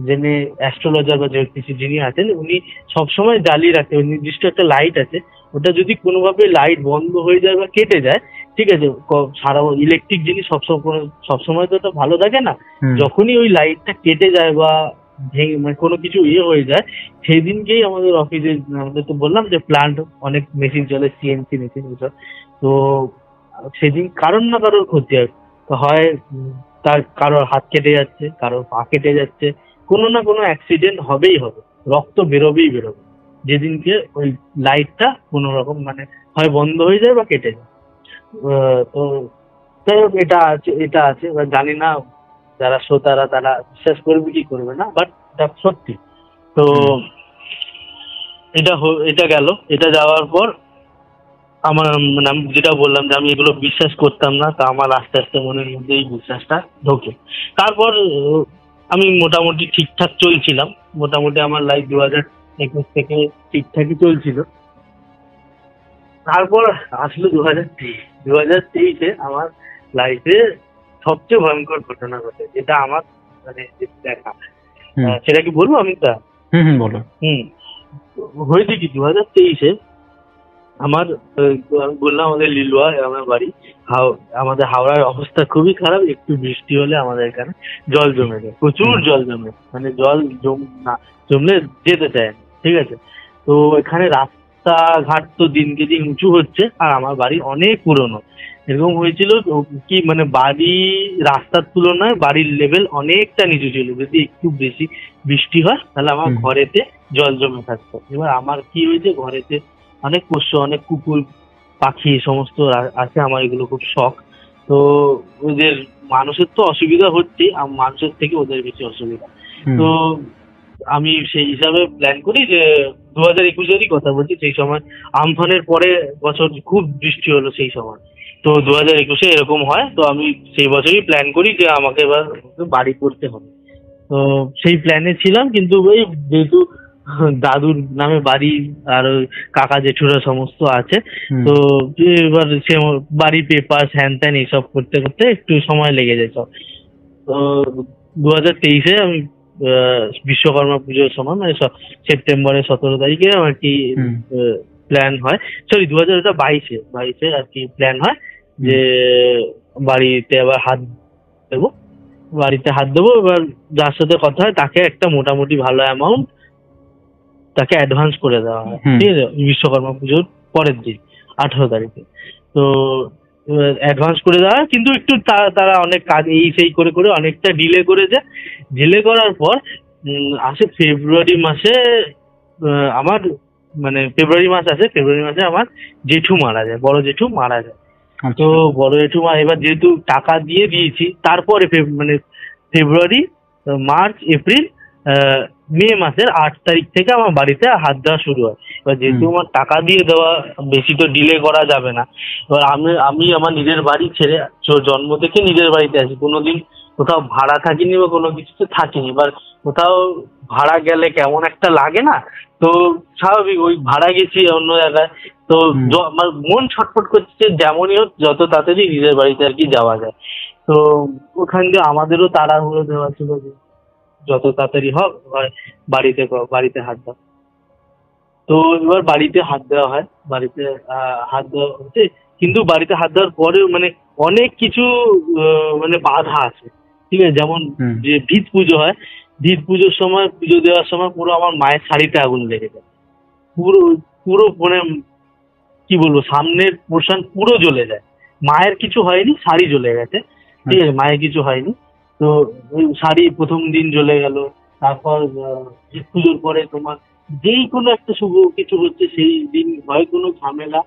যিনি অ্যাস্ট্রোলজার বা জ্যোতিষী যিনি আছেন, উনি সবসময় জ্বালিয়ে রাখতে, নির্দিষ্ট একটা লাইট আছে, ওটা যদি কোনোভাবে লাইট বন্ধ হয়ে যায় বা কেটে যায়, ঠিক আছে, সারা ইলেকট্রিক জিনিস সবসময় তো ওটা ভালো থাকে না, যখনই ওই লাইটটা কেটে যায় বা মানে কোনো কিছু হয়ে যায়, সেই দিনকেই আমাদের অফিসে, আমাদের তো বললাম যে প্লান্ট অনেক মেশিন চলে, সিএনসি মেশিন এসব, তো সেদিন কারোর না কারোর ক্ষতি হয়, তার কারোর হাত কেটে যাচ্ছে, কারোর পা কেটে যাচ্ছে, কোনো না কোনো অ্যাক্সিডেন্ট হবেই হবে, রক্ত বেরোবে। যেদিনকে ওই লাইটটা কোনো রকম মানে হয় বন্ধ হয়ে যায় বা কেটে যায়। তো যাই হোক, এটা আছে এবার জানি না যারা শ্রোতারা তারা বিশ্বাস করবে কি করবে না, বাট এটা সত্যি। তো এটা গেল। এটা যাওয়ার পর আমার মানে আমি যেটা বললাম যে আমি এগুলো বিশ্বাস করতাম না, তা আমার আস্তে আস্তে মনের মধ্যে এই বিশ্বাসটা ঢোকে। তারপর আমি মোটামুটি ঠিকঠাক চলছিলাম, মোটামুটি আমার লাইফ 2021 থেকে ঠিকঠাকই চলছিল। তারপর আসলো 2023 আমার লাইফে সবচেয়ে ভয়ঙ্কর ঘটনা ঘটে, যেটা আমার মানে দেখা। সেটা কি বলবো আমি? বলো। হয়েছে কি, 2023 আমার বললাম আমাদের লিলুয়া আমার বাড়ি, আমাদের হাওড়ার অবস্থা খুবই খারাপ, একটু বৃষ্টি হলে আমাদের এখানে জল জমে যায়, প্রচুর জল জমে, মানে জল জমলে যেতে চায় না, ঠিক আছে। তো এখানে রাস্তাঘাট তো দিনকে দিন উঁচু হচ্ছে, আর আমার বাড়ি অনেক পুরনো। এরকম হয়েছিল কি, মানে বাড়ি রাস্তার তুলনায় বাড়ির লেভেল অনেকটা নিচু ছিল, যদি একটু বেশি বৃষ্টি হয় তাহলে আমার ঘরেতে জল জমে থাকতো। এবার আমার কি হয়েছে, ঘরেতে অনেক পোষ্য, অনেক কুকুর পাখি সমস্ত আছে, আমার এগুলো খুব শখ। তো ওদের মানুষের তো অসুবিধা হচ্ছেই, মানুষের থেকে ওদের বেশি অসুবিধা। তো আমি সেই হিসাবে প্ল্যান করি যে 2021-এরই কথা বলছি, সেই সময় আমফানের পরে বছর খুব বৃষ্টি হলো সেই সময়। তো 2021-এ এরকম হয়, তো আমি সেই বছরই প্ল্যান করি যে আমাকে এবার বাড়ি করতে হবে। তো সেই প্ল্যানে ছিলাম, কিন্তু ওই যেহেতু দাদুর নামে বাড়ি আর ওই কাকা জেঠুরা সমস্ত আছে, তো এবার সে বাড়ি পেপার হ্যান ত্যান এইসব করতে করতে একটু সময় লেগে যায় সব। তো 2023-এ আমি বিশ্বকর্মা পুজোর সময়, মানে সেপ্টেম্বরের 17 তারিখে আমার কি প্ল্যান হয়, সরি 2022-এ আর কি প্ল্যান হয় যে বাড়িতে আবার হাত দেবো। এবার যার সাথে কথা হয় তাকে একটা মোটামুটি ভালো অ্যামাউন্ট তাকে অ্যাডভান্স করে দেওয়া হয়, ঠিক আছে, বিশ্বকর্মা পুজোর পরের দিন 18 তারিখে। তো অ্যাডভান্স করে দেওয়া হয়, কিন্তু একটু তারা অনেক কাজ এই সেই করে করে অনেকটা ডিলে করেছে। ডিলে করার পর আসে ফেব্রুয়ারি মাসে, আমার মানে ফেব্রুয়ারি মাসে আমার জেঠু মারা যায়, বড় জেঠু মারা যায়। তো বড় জেঠু এবার যেহেতু টাকা দিয়ে দিয়েছি, তারপরে মানে ফেব্রুয়ারি, মার্চ, এপ্রিল, মে মাসের 8 তারিখ থেকে আমার বাড়িতে হাত দেওয়া শুরু হয়। এবার যেহেতু আমার টাকা দিয়ে দেওয়া, বেশি তো ডিলে করা যাবে না। এবার আমি আমার নিজের বাড়ি ছেড়ে জন্ম থেকে নিজের বাড়িতে আছি, কোনোদিন কোথাও ভাড়া থাকিনি বা কোনো কিছুতে থাকিনি। এবার কোথাও ভাড়া গেলে কেমন একটা লাগে না, তো স্বাভাবিক ওই ভাড়া গেছি অন্য জায়গায়, তো আমার মন ছটফট করছে যেমনই হোক যত তাড়াতাড়ি নিজের বাড়িতে আর কি যাওয়া যায়। তো ওখান দিয়ে আমাদেরও তাড়াহুড়ো দেওয়া ছিল যে যত তাড়াতাড়ি হোক বাড়িতে হাত দাও। তো এবার বাড়িতে হাত দেওয়া হয়, বাড়িতে হাত দেওয়া হচ্ছে, কিন্তু বাড়িতে হাত দেওয়ার পরেও মানে অনেক কিছু মানে বাধা আছে, ঠিক আছে। যেমন যে ভিত পুজো হয়, ভিত পুজোর সময়, পুজো দেওয়ার সময় পুরো আমার মায়ের শাড়িতে আগুন লেগে যায়, পুরো পুরো মানে কি বলবো, সামনের পোর্শন পুরো জ্বলে যায়। মায়ের কিছু হয়নি, শাড়ি জ্বলে গেছে, ঠিক আছে, মায়ের কিছু হয়নি। তো ওই শাড়ি প্রথম দিন জ্বলে গেল। তারপর পুজোর পরে তোমার যেই কোনো একটা শুভ কিছু হচ্ছে, সেই দিন হয় কোনো ঝামেলা,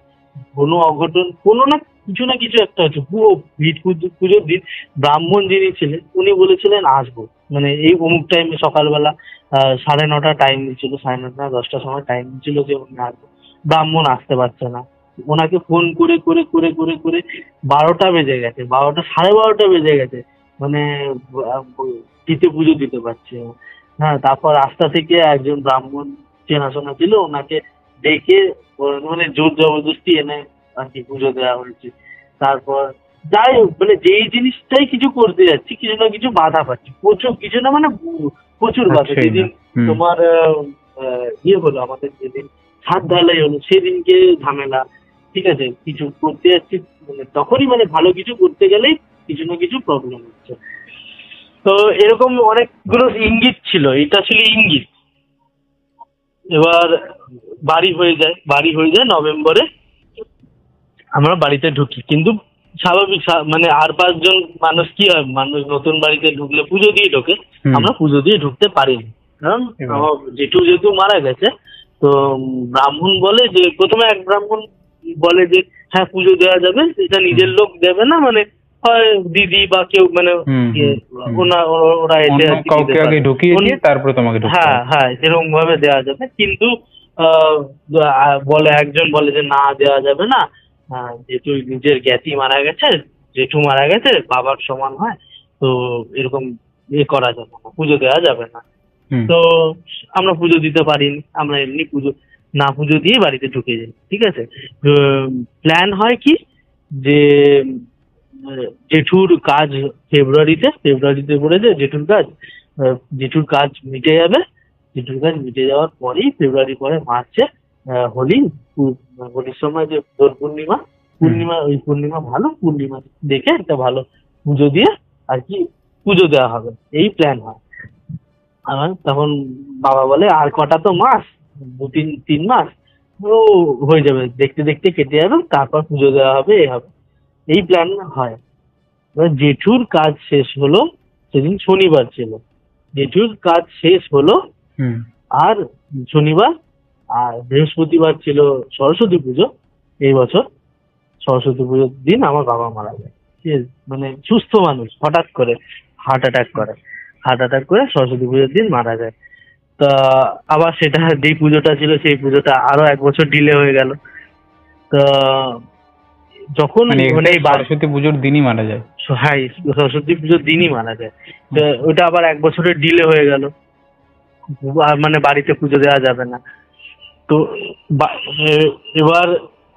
কোনো অঘটন, কোনো না কিছু একটা হচ্ছে। পুরো ভিড় পুজোর দিন ব্রাহ্মণ যিনি ছিলেন উনি বলেছিলেন আসবো, মানে এই অমুক টাইমে সকালবেলা 9:30 টাইম দিচ্ছিল, 9:30 10টার সময় টাইম দিচ্ছিল যে উনি আসবো। ব্রাহ্মণ আসতে পারছে না, ওনাকে ফোন করে করে করে করে করে 12টা বেজে গেছে, 12টা 12:30 বেজে গেছে, মানে দিতে পুজো দিতে পারছে না। হ্যাঁ, তারপর রাস্তা থেকে একজন ব্রাহ্মণ চেনাশোনা ছিল, ওনাকে ডেকে মানে জোর জবরদস্তি এনে আর কি পুজো দেওয়া হয়েছে। তারপর যাই হোক, মানে যেই জিনিসটাই কিছু করতে যাচ্ছি কিছু না কিছু বাধা পাচ্ছি, প্রচুর কিছু না মানে প্রচুর বাধা। আচ্ছা, যেদিন হুম। তোমার ইয়ে হলো, আমাদের যেদিন ছাদ ঢালাই হলো সেদিনকে ঝামেলা, ঠিক আছে, কিছু করতে যাচ্ছি মানে তখনই মানে ভালো কিছু করতে গেলেই কিছু না কিছু প্রবলেম হচ্ছে। তো এরকম অনেকগুলো ইঙ্গিত ছিল, এটা ছিল ইঙ্গিত। এবার বাড়ি হয়ে যায় নভেম্বরে, আমরা বাড়িতে ঢুকি, কিন্তু স্বাভাবিক মানে আর 5জন মানুষ, কি হয়, মানুষ নতুন বাড়িতে ঢুকলে পুজো দিয়ে ঢোকে, হুম। আমরা পুজো দিয়ে ঢুকতে পারিনি, কারণ এবার? আমার জেঠু যেহেতু মারা গেছে। তো ব্রাহ্মণ বলে যে, প্রথমে এক ব্রাহ্মণ বলে যে হ্যাঁ পুজো দেওয়া যাবে, এটা নিজের লোক দেবে না, মানে হয় দিদি বা কেউ, মানে হুম, ইয়ে, হুম। ওরা এসে অন্য আর কি কাউকে দিতে আগে পারে। ঢুকিয়ে দিয়ে তারপরে তোমাকে ঢুকতে হ্যাঁ হবে। হ্যাঁ, এরকম ভাবে দেওয়া যাবে, কিন্তু বলে একজন বলে যে না, দেওয়া যাবে না, যেহেতু নিজের জ্ঞাতি মারা গেছে, জেঠু মারা গেছে, বাবার সমান হয়, তো এরকম করা যাবে না, পুজো দেওয়া যাবে না। হুম। তো আমরা পুজো দিতে পারিনি, আমরা এমনি পুজো দিয়ে বাড়িতে ঢুকে যাই, ঠিক আছে। প্ল্যান হয় কি, যে জেঠুর কাজ ফেব্রুয়ারিতে পড়েছে জেঠুর কাজ, জেঠুর কাজ মিটে যাবে, জেঠুর কাজ মিটে যাওয়ার পরেই ফেব্রুয়ারি পরে মার্চে হোলির সময় যে দোল পূর্ণিমা ওই পূর্ণিমা ভালো পূর্ণিমা দেখে একটা ভালো পুজো দিয়ে আর কি পুজো দেওয়া হবে, এই প্ল্যান হয়। আমার তখন বাবা বলে আর কটা তো মাস, 3 মাস, ও হয়ে যাবে, দেখতে দেখতে কেটে যাবে, তারপর পুজো দেওয়া হবে, এ হবে, এই প্ল্যান হয়। এবার জেঠুর কাজ শেষ হলো, সেদিন শনিবার ছিল, জেঠুর কাজ শেষ হলো, হুম। আর শনিবার আর বৃহস্পতিবার ছিল সরস্বতী পুজো। এই বছর সরস্বতী পুজোর দিন আমার বাবা মারা যায়, ঠিক আছে? মানে সুস্থ মানুষ, হঠাৎ করে হার্ট অ্যাটাক করে সরস্বতী পুজোর দিন মারা যায়। তা আবার সেটা, যেই পুজোটা ছিল সেই পুজোটা আরো 1 বছর ডিলে হয়ে গেল। তা যখন মানে মানে exact সরস্বতী পুজোর দিনই মারা যায়? হ্যাঁ, সরস্বতী পুজোর দিনই মারা যায়। তো ওটা আবার 1 বছরের ডিলে হয়ে গেল, আর মানে বাড়িতে পুজো দেওয়া যাবে না। তো এবার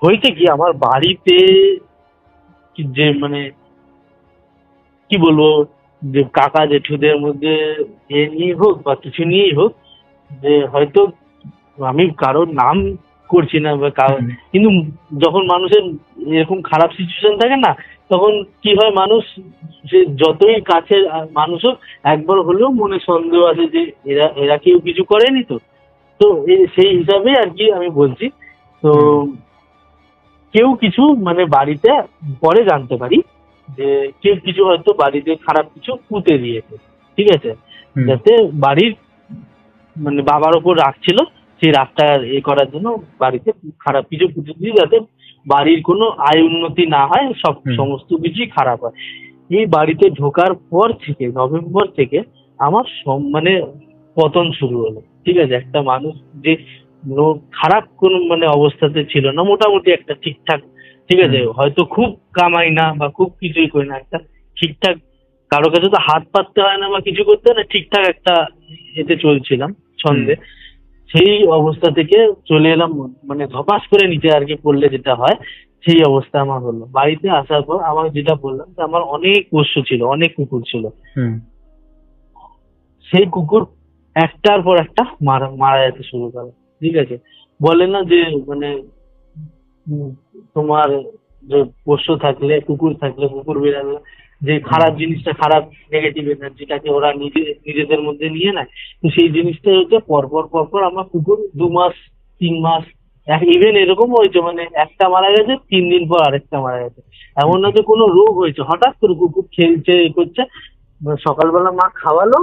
হয়েছে কি, আমার বাড়িতে যে মানে কি বলবো, যে কাকা জেঠুদের মধ্যে এ নিয়েই হোক বা কিছু নিয়েই হোক, যে হয়তো আমি কারোর নাম করছি না বা হুম। কিন্তু যখন মানুষের এরকম খারাপ সিচুয়েশন থাকে না, তখন কি হয়, মানুষ সে যতই কাছের মানুষ হোক, একবার হলেও মনে সন্দেহ আছে যে এরা কেউ কিছু করেনি তো। তো সেই হিসাবে আর কি আমি বলছি। তো কেউ কিছু মানে বাড়িতে পরে জানতে পারি যে কেউ কিছু হয়তো বাড়িতে খারাপ কিছু পুঁতে দিয়েছে, ঠিক আছে, হুম। যাতে বাড়ির মানে বাবার ওপর রাগ ছিল, সেই রাগটা করার জন্য বাড়িতে খারাপ কিছু পুঁতে দিয়ে, যাতে বাড়ির কোনো আয় উন্নতি না হয়, সমস্ত কিছুই খারাপ হয়। এই বাড়িতে ঢোকার পর থেকে, নভেম্বর থেকে আমার মানে পতন শুরু হলো, ঠিক আছে। একটা মানুষ যে খারাপ কোনো মানে অবস্থাতে ছিল না, মোটামুটি একটা ঠিকঠাক, ঠিক আছে, হয়তো খুব কামাই না বা খুব কিছুই করি না, একটা ঠিকঠাক, কারো কাছে তো হাত পাততে হয় না বা কিছু করতে হয় না, ঠিকঠাক একটা এতে চলছিলাম ছন্দে। সেই অবস্থা থেকে চলে এলাম মানে ধপাস করে নিচে আর কি পড়লে যেটা হয়, সেই অবস্থা আমার হলো। বাড়িতে আসার পর আমার যেটা বললাম যে আমার অনেক পোষ্য ছিল, অনেক কুকুর ছিল, সেই কুকুর একটার পর একটা মারা যেতে শুরু করে, ঠিক আছে। বলে না যে মানে তোমার যে পোষ্য থাকলে, কুকুর বিড়াল, যে খারাপ জিনিসটা, খারাপ নেগেটিভ এনার্জিটাকে ওরা নিজেদের মধ্যে নিয়ে নেয়। তো সেই জিনিসটা হচ্ছে পরপর আমার কুকুর 2 মাস 3 মাস, ইভেন এরকম হয়েছে মানে একটা মারা গেছে, 3 দিন পর আরেকটা মারা গেছে। এমন না যে কোনো রোগ হয়েছে, হঠাৎ করে কুকুর খেলছে, করছে, সকালবেলা মা খাওয়ালো,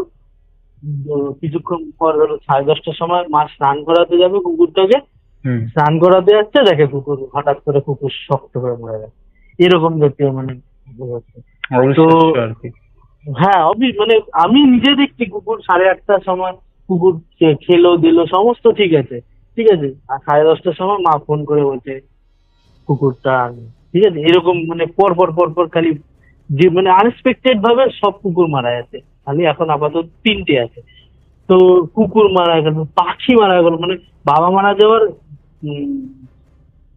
কিছুক্ষণ পর ধরো 10:30টার সময় মা স্নান করাতে যাবে কুকুরটাকে, হুম। স্নান করাতে যাচ্ছে, দেখে কুকুর, হঠাৎ করে কুকুর শক্ত হয়ে মরে গেছে, এরকম জাতীয় মানে কুকুর হচ্ছে। তো অবিশ্বাস্য আর কি। হ্যাঁ, মানে আমি নিজে দেখছি কুকুর 8:30টার সময় কুকুর খেলো দিল, সমস্ত ঠিক আছে, ঠিক আছে, আর 10:30টার সময় মা ফোন করে বলছে কুকুরটা নেই। ঠিক আছে, এরকম মানে পর পর পর পর খালি যে মানে আনএক্সপেক্টেড ভাবে সব কুকুর মারা যাচ্ছে। খালি এখন আপাতত 3টে আছে। তো কুকুর মারা গেল, পাখি মারা গেল, মানে বাবা মারা যাওয়ার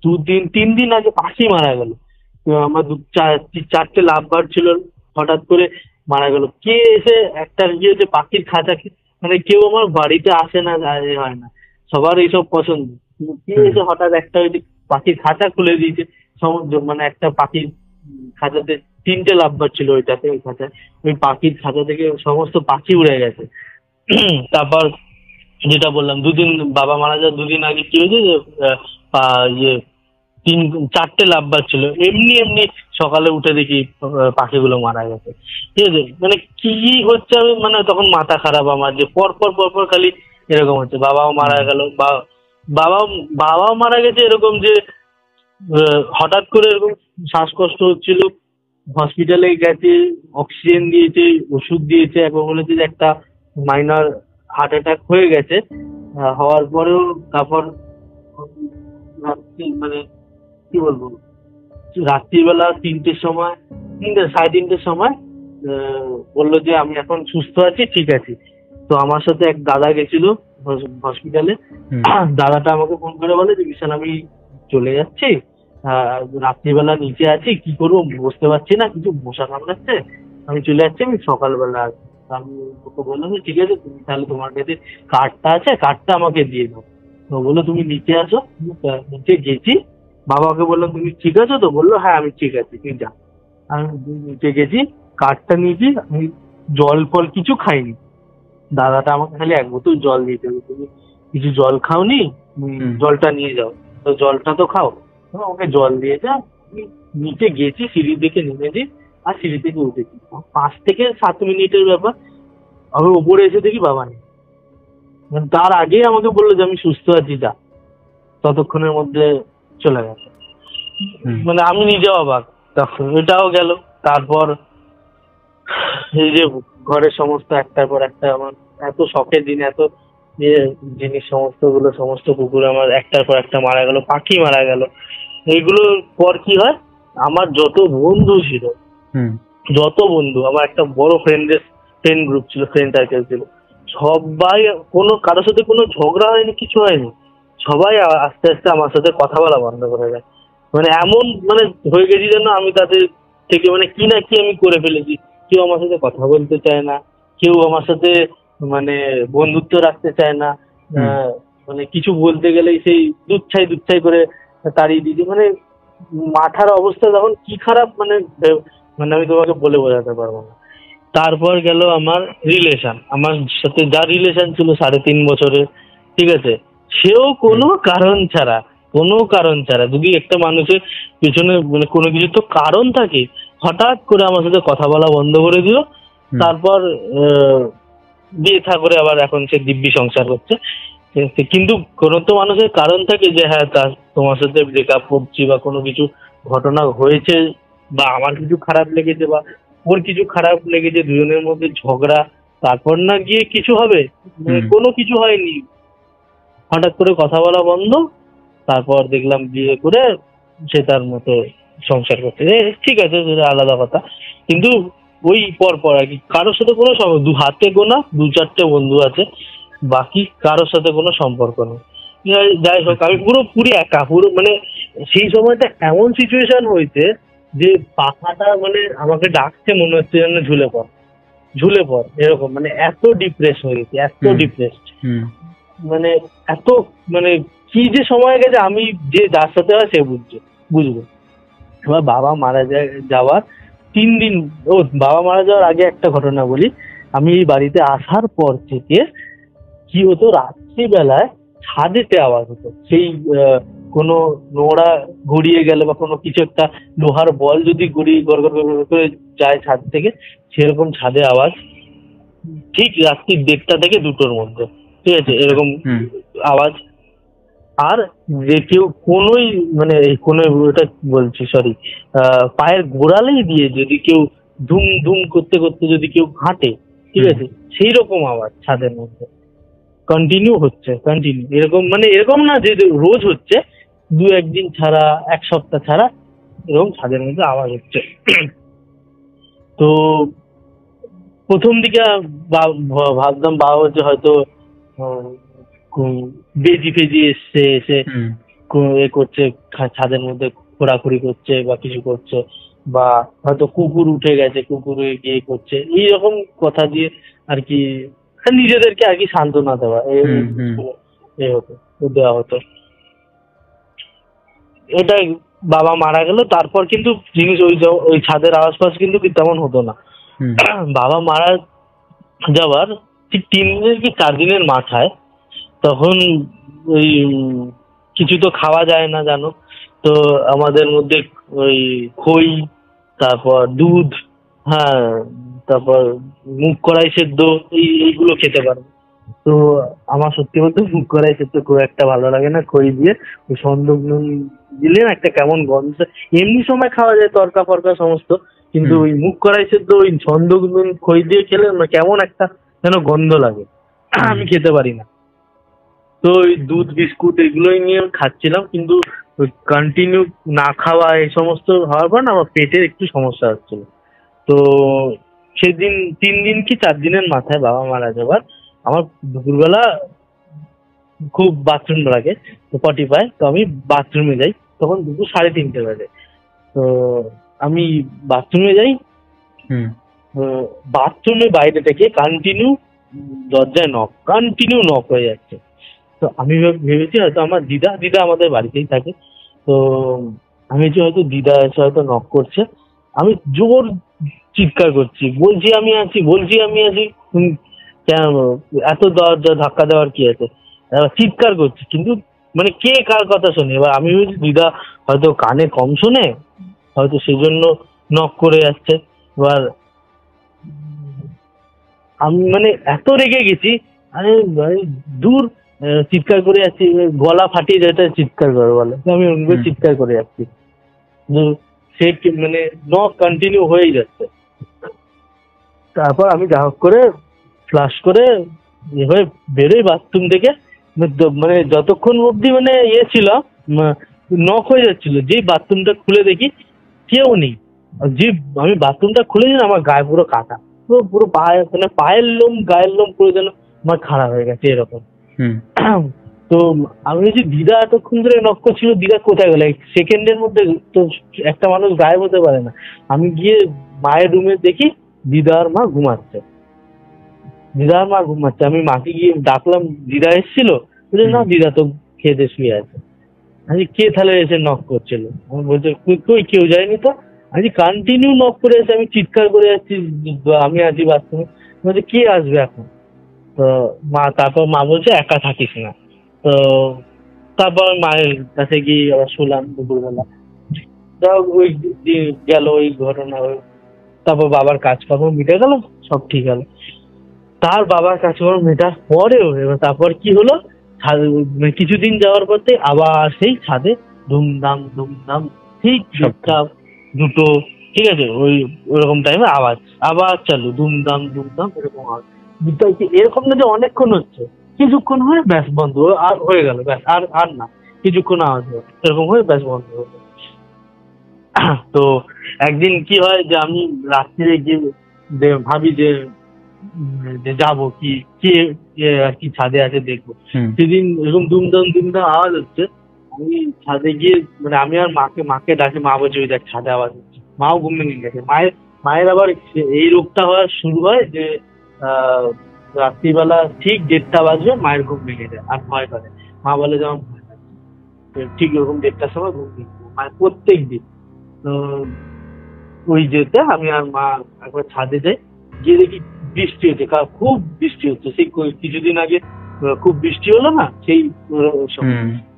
3 দিন আগে পাখি মারা গেল। তো আমার 4টে লাভ বার্ড ছিল, হঠাৎ করে মারা গেল। কে এসে একটা ইয়ে যে পাখির খাঁচা মানে কেউ আমার বাড়িতে আসে না, হয় না, সবার এইসব পছন্দ, কিন্তু কে এসে হঠাৎ একটা ওই যে পাখির খাঁচা খুলে দিয়েছে। সমুদ্র মানে একটা পাখির খাঁচাতে 3টে লাভ বার্ড ছিল ওইটাতে, ওই খাঁচায়, ওই পাখির খাঁচা থেকে সমস্ত পাখি উড়ে গেছে। তারপর যেটা বললাম, বাবা মারা যাওয়ার 2 দিন আগে কি হয়েছে যে ইয়ে 4টে লাভবার ছিল, এমনি এমনি সকালে উঠে দেখি পাখিগুলো মারা গেছে। ঠিক আছে, মানে কি হচ্ছে, আমি মানে তখন মাথা খারাপ আমার, যে পর পর পর পর খালি এরকম হচ্ছে। বাবাও মারা গেল, বাবাও মারা গেছে এরকম যে হঠাৎ করে এরকম শ্বাসকষ্ট হচ্ছিল, হসপিটালে গেছে, অক্সিজেন দিয়েছে, ওষুধ দিয়েছে, একবার বলেছে যে একটা মাইনর হার্ট অ্যাটাক হয়ে গেছে। হওয়ার পরেও তারপর মানে কি বলবো, রাত্রিবেলা 3টের সময়, 3:30 সময় বললো যে আমি এখন সুস্থ আছি, ঠিক আছি। তো আমার সাথে এক দাদা গেছিল হসপিটালে। দাদাটা আমাকে ফোন করে বলে যে বিশাল আমি চলে যাচ্ছি, রাত্রিবেলা নিচে আছি, কি করবো বুঝতে পারছি না, কিছু মশা কামড়াচ্ছে, আমি চলে যাচ্ছি, আমি সকালবেলা আসবো। আমি ওকে বললাম যে ঠিক আছে, তুমি তাহলে তোমার কাছে কার্ডটা আছে, কার্ডটা আমাকে দিয়ে দাও। তো বললো তুমি নিচে আসো। নিচে গেছি, বাবাকে বললাম তুমি ঠিক আছো তো? বললো হ্যাঁ আমি ঠিক আছি, তুই যা। আমি নিচে গেছি, কার্ডটা নিয়েছি, আমি জল ফল কিছু খাইনি। দাদাটা আমাকে খালি 1 বোতল জল দিয়েছে, তুমি কিছু জল খাওনি, জলটা নিয়ে যাও। তো জলটা তো খাও। তো আমাকে জল দিয়েছে। আমি নিচে গেছি, সিঁড়ি দেখে নেমেছি, আর সিঁড়ি থেকে উঠেছি, 5 থেকে 7 মিনিটের ব্যাপার। আমি উপরে এসে দেখি বাবা নেই। মানে তার আগেই আমাকে বললো যে আমি সুস্থ আছি, যা। ততক্ষণের মধ্যে চলে গেছে। মানে আমি নিজেও অবাক। তখন এটাও গেল। তারপর এই যে ঘরের সমস্ত একটার পর একটা, আমার এত শখের দিন, এত ইয়ে জিনিস, সমস্ত কুকুর আমার একটার পর একটা মারা গেল, পাখি মারা গেল। এইগুলোর পর কি হয়, আমার যত বন্ধু ছিল, আমার একটা বড় ফ্রেন্ড গ্রুপ ছিল, ফ্রেন্ড সার্কেল ছিল, সবাই, কারোর সাথে কোনো ঝগড়া হয়নি, কিছু হয়নি, সবাই আস্তে আস্তে আমার সাথে কথা বলা বন্ধ করে দেয়। মানে এমন মানে হয়ে গেছি যেন আমি তাদের থেকে মানে কি না কি আমি করে ফেলেছি। কেউ আমার সাথে কথা বলতে চায় না, কেউ আমার সাথে মানে বন্ধুত্ব রাখতে চায় না। মানে কিছু বলতে গেলেই সেই দুচ্ছাই করে তাড়িয়ে দিয়েছে। মানে মাথার অবস্থা তখন কি খারাপ, মানে মানে আমি তোমাকে বলে বোঝাতে পারবো না। তারপর গেল আমার রিলেশন, আমার সাথে যা রিলেশন ছিল 3.5 বছরের, ঠিক আছে, সেও কোনো কারণ ছাড়া, যদি একটা মানুষের পেছনে মানে কোনো কিছু তো কারণ থাকে, হঠাৎ করে আমার সাথে কথা বলা বন্ধ করে দিল। তারপর বিয়ে থা করে আবার এখন সে দিব্যি সংসার করছে। কিন্তু কোনো তো মানুষের কারণ থাকে যে হ্যাঁ তার তোমার সাথে ব্রেকআপ করছি, বা কোনো কিছু ঘটনা হয়েছে, বা আমার কিছু খারাপ লেগেছে, বা ওর কিছু খারাপ লেগেছে, দুজনের মধ্যে ঝগড়া, তারপর না গিয়ে কিছু হবে। কোনো কিছু হয়নি, হঠাৎ করে কথা বলা বন্ধ। তারপর দেখলাম বিয়ে করে সে তার মতো সংসার করছে। ঠিক আছে, সেটা আলাদা কথা। কিন্তু ওই পর পর আর কি কারোর সাথে কোনো হাতে গোনা 2-4টে বন্ধু আছে, বাকি কারোর সাথে কোনো সম্পর্ক নেই। যাই হোক, আমি পুরোপুরি একা, মানে সেই সময়টা এমন সিচুয়েশন হয়েছে যে পাখাটা মানে আমাকে ডাকছে, মনে হচ্ছে যেন ঝুলে পড় এরকম, মানে এত ডিপ্রেস হয়ে গেছি, এত ডিপ্রেসড, মানে এত মানে কি যে সময় গেছে, আমি যে যার সাথে হয় সে বুঝবে। এবার বাবা মারা যাওয়ার 3 দিন, বাবা মারা যাওয়ার আগে একটা ঘটনা বলি। আমি এই বাড়িতে আসার পর থেকে কি হতো, রাত্রিবেলায় ছাদেতে আওয়াজ হতো, সেই কোনো নোংরা গড়িয়ে গেলে বা কোনো কিছু একটা লোহার বল যদি গড়িয়ে গড় করে যায় ছাদ থেকে, সেরকম ছাদে আওয়াজ, ঠিক রাত্রি 1:30 থেকে 2টোর মধ্যে, ঠিক আছে, এরকম আওয়াজ। আর যে কেউ কোনোই মানে কোনো ওটা বলছি সরি, পায়ের গোড়ালেই দিয়ে যদি কেউ ধুম ধুম করতে করতে যদি কেউ হাঁটে, ঠিক আছে, সেই রকম আওয়াজ ছাদের মধ্যে কন্টিনিউ হচ্ছে, কন্টিনিউ এরকম, মানে এরকম না যে রোজ হচ্ছে, দু একদিন ছাড়া, এক সপ্তাহ ছাড়া এরকম ছাদের মধ্যে আওয়াজ হচ্ছে। তো প্রথম দিকে ভাবতাম বাবা হচ্ছে হয়তো বেজি ফেজি এসছে, এসে এ করছে, ছাদের মধ্যে ঘোরাঘুরি করছে বা কিছু করছে, বা হয়তো কুকুর উঠে গেছে, কুকুরে গিয়ে করছে, এইরকম কথা দিয়ে আর কি নিজেদেরকে আর কি সান্ত্বনা দেওয়া এ হতো, দেওয়া হতো। এটাই বাবা মারা গেল, তারপর কিন্তু জিনিস ওই ছাদের আশপাশ কিন্তু তেমন হতো না। বাবা মারা যাওয়ার ঠিক 3 দিনের কি 4 দিনের মাথায় তখন ওই কিছু তো খাওয়া যায় না জানো, তো আমাদের মধ্যে ওই খই, তারপর দুধ, হ্যাঁ, তারপর মুগ কড়াই সেদ্ধ, এইগুলো খেতে পারবো। তো আমার সত্যি বলতে মুগ কড়াই সেদ্ধ খুব একটা ভালো লাগে না, খই দিয়ে ওই সন্দক নুন দিলে না একটা কেমন গন্ধ। এমনি সময় খাওয়া যায় তরকা ফরকা সমস্ত, কিন্তু ওই মুগ কড়াই সেদ্ধ ওই সন্দক নুন খই দিয়ে খেলে না কেমন একটা যেন গন্ধ লাগে, আমি খেতে পারি না। তো ওই দুধ বিস্কুট এগুলোই নিয়ে খাচ্ছিলাম, কিন্তু কন্টিনিউ না খাওয়া এই সমস্ত হওয়ার পর না আমার পেটের একটু সমস্যা হচ্ছিল। তো সেদিন 3 দিন কি 4 দিনের মাথায় বাবা মারা যাবার আমার দুপুরবেলা খুব বাথরুম লাগে, তো পটি পায়, তো আমি বাথরুমে যাই, তখন দুপুর 3:30 বাজে। তো আমি বাথরুমে যাই, বাথরুমের বাইরে থেকে কন্টিনিউ দরজায় কন্টিনিউ নক হয়ে যাচ্ছে। তো আমি ভেবেছি হয়তো আমার দিদা আমাদের বাড়িতেই থাকে, তো আমি ভেবেছি হয়তো দিদা এসে হয়তো নক করছে। আমি জোর চিৎকার করছি, বলছি আমি আছি, কেন এত দরজা ধাক্কা দেওয়ার কি আছে, চিৎকার করছি, কিন্তু মানে কে কার কথা শোনে। এবার আমি ভেবেছি দিদা হয়তো কানে কম শোনে, হয়তো সেই জন্য নক করে যাচ্ছে। এবার আমি মানে এত রেগে গেছি, আরে দূর, চিৎকার করে যাচ্ছি, গলা ফাটিয়ে যেটা চিৎকার করে বলে, আমি ওরকম চিৎকার করে যাচ্ছি, সে মানে নক কন্টিনিউ হয়েই যাচ্ছে। তারপর আমি যা হোক করে ফ্লাশ করে হয়ে বেরোই বাথরুম থেকে, মানে যতক্ষণ অব্দি মানে ছিল নক হয়ে যাচ্ছিল, যেই বাথরুমটা খুলে দেখি কেউ নেই, যে আমি বাথরুমটা খুলেছি না আমার গায়ে পুরো কাটা, পুরো পায়ের লোম গায়ের লোম পুরো যেন আমার খারাপ হয়ে গেছে এরকম। তো আমি বলছি দিদা এতক্ষণ ধরে নক করছিল, দিদা কোথায় গেল? সেকেন্ডের মধ্যে তো একটা মানুষ গায়েব হতে পারে না। আমি গিয়ে মায়ের রুমে দেখি দিদা আর মা ঘুমাচ্ছে, আমি মাকে গিয়ে ডাকলাম, দিদা এসেছিল? না, দিদা তো খেতে শুয়ে আছে। আমি কে তাহলে এসে নক করছিল? আমি বলছে কই কেউ যায়নি তো। আমি কন্টিনিউ নক করে এসে আমি চিৎকার করে যাচ্ছি আমি আছি বাথরুমে, বলছে কে আসবে এখন? তো তারপর মা বলছে একা থাকিস না। তো তারপর মায়ের কাছে গিয়ে আবার শুলাম দুপুরবেলা, যাও ওই গেল ওই ঘটনা। তারপর বাবার কাজকর্ম মিটে গেল, সব ঠিক গেল। তার বাবার কাজকর্ম মেটার পরেও এবার তারপর কি হলো, কিছুদিন যাওয়ার পর আবার সেই ছাদে ধুমধাম ঠিক একটা দুটো, ঠিক আছে, ওইরকম টাইমে আওয়াজ আবার চালু, ধুমধাম এরকম আওয়াজ। এরকম না যে অনেকক্ষণ হচ্ছে, কিছুক্ষণ হয়ে ব্যাস বন্ধ আর হয়ে গেল, ব্যাস আর না, কিছুক্ষণ আওয়াজ হয় এরকম হয়ে ব্যাস বন্ধ হয়ে গেল। তো একদিন কি হয় যে আমি রাত্রিরে গিয়ে ভাবি যে যাবো কি কে আর কি ছাদে আছে দেখবো। সেদিন এরকম দুমদাম আওয়াজ হচ্ছে, আমি ছাদে গিয়ে মানে আমি আর মাকে ডাকে, মা বলছে ওই দেখ ছাদে আওয়াজ হচ্ছে। মাও ঘুম ভেঙে গেছে। মায়ের আবার এই রোগটা হওয়া শুরু হয় যে রাত্রিবেলা ঠিক 1:30 বাজবে মায়ের ঘুম ভেঙে যায় আর ভয় করে। মা বলে যে আমার ভয় লাগছে, ঠিক এরকম 1:30টার সময় ঘুম ভেঙে যায় মায়ের প্রত্যেক দিন। তো ওই যেতে আমি আর মা একবার ছাদে যাই, গিয়ে দেখি বৃষ্টি হচ্ছে, খুব বৃষ্টি হচ্ছে। সেই কিছুদিন আগে খুব বৃষ্টি হলো না, সেই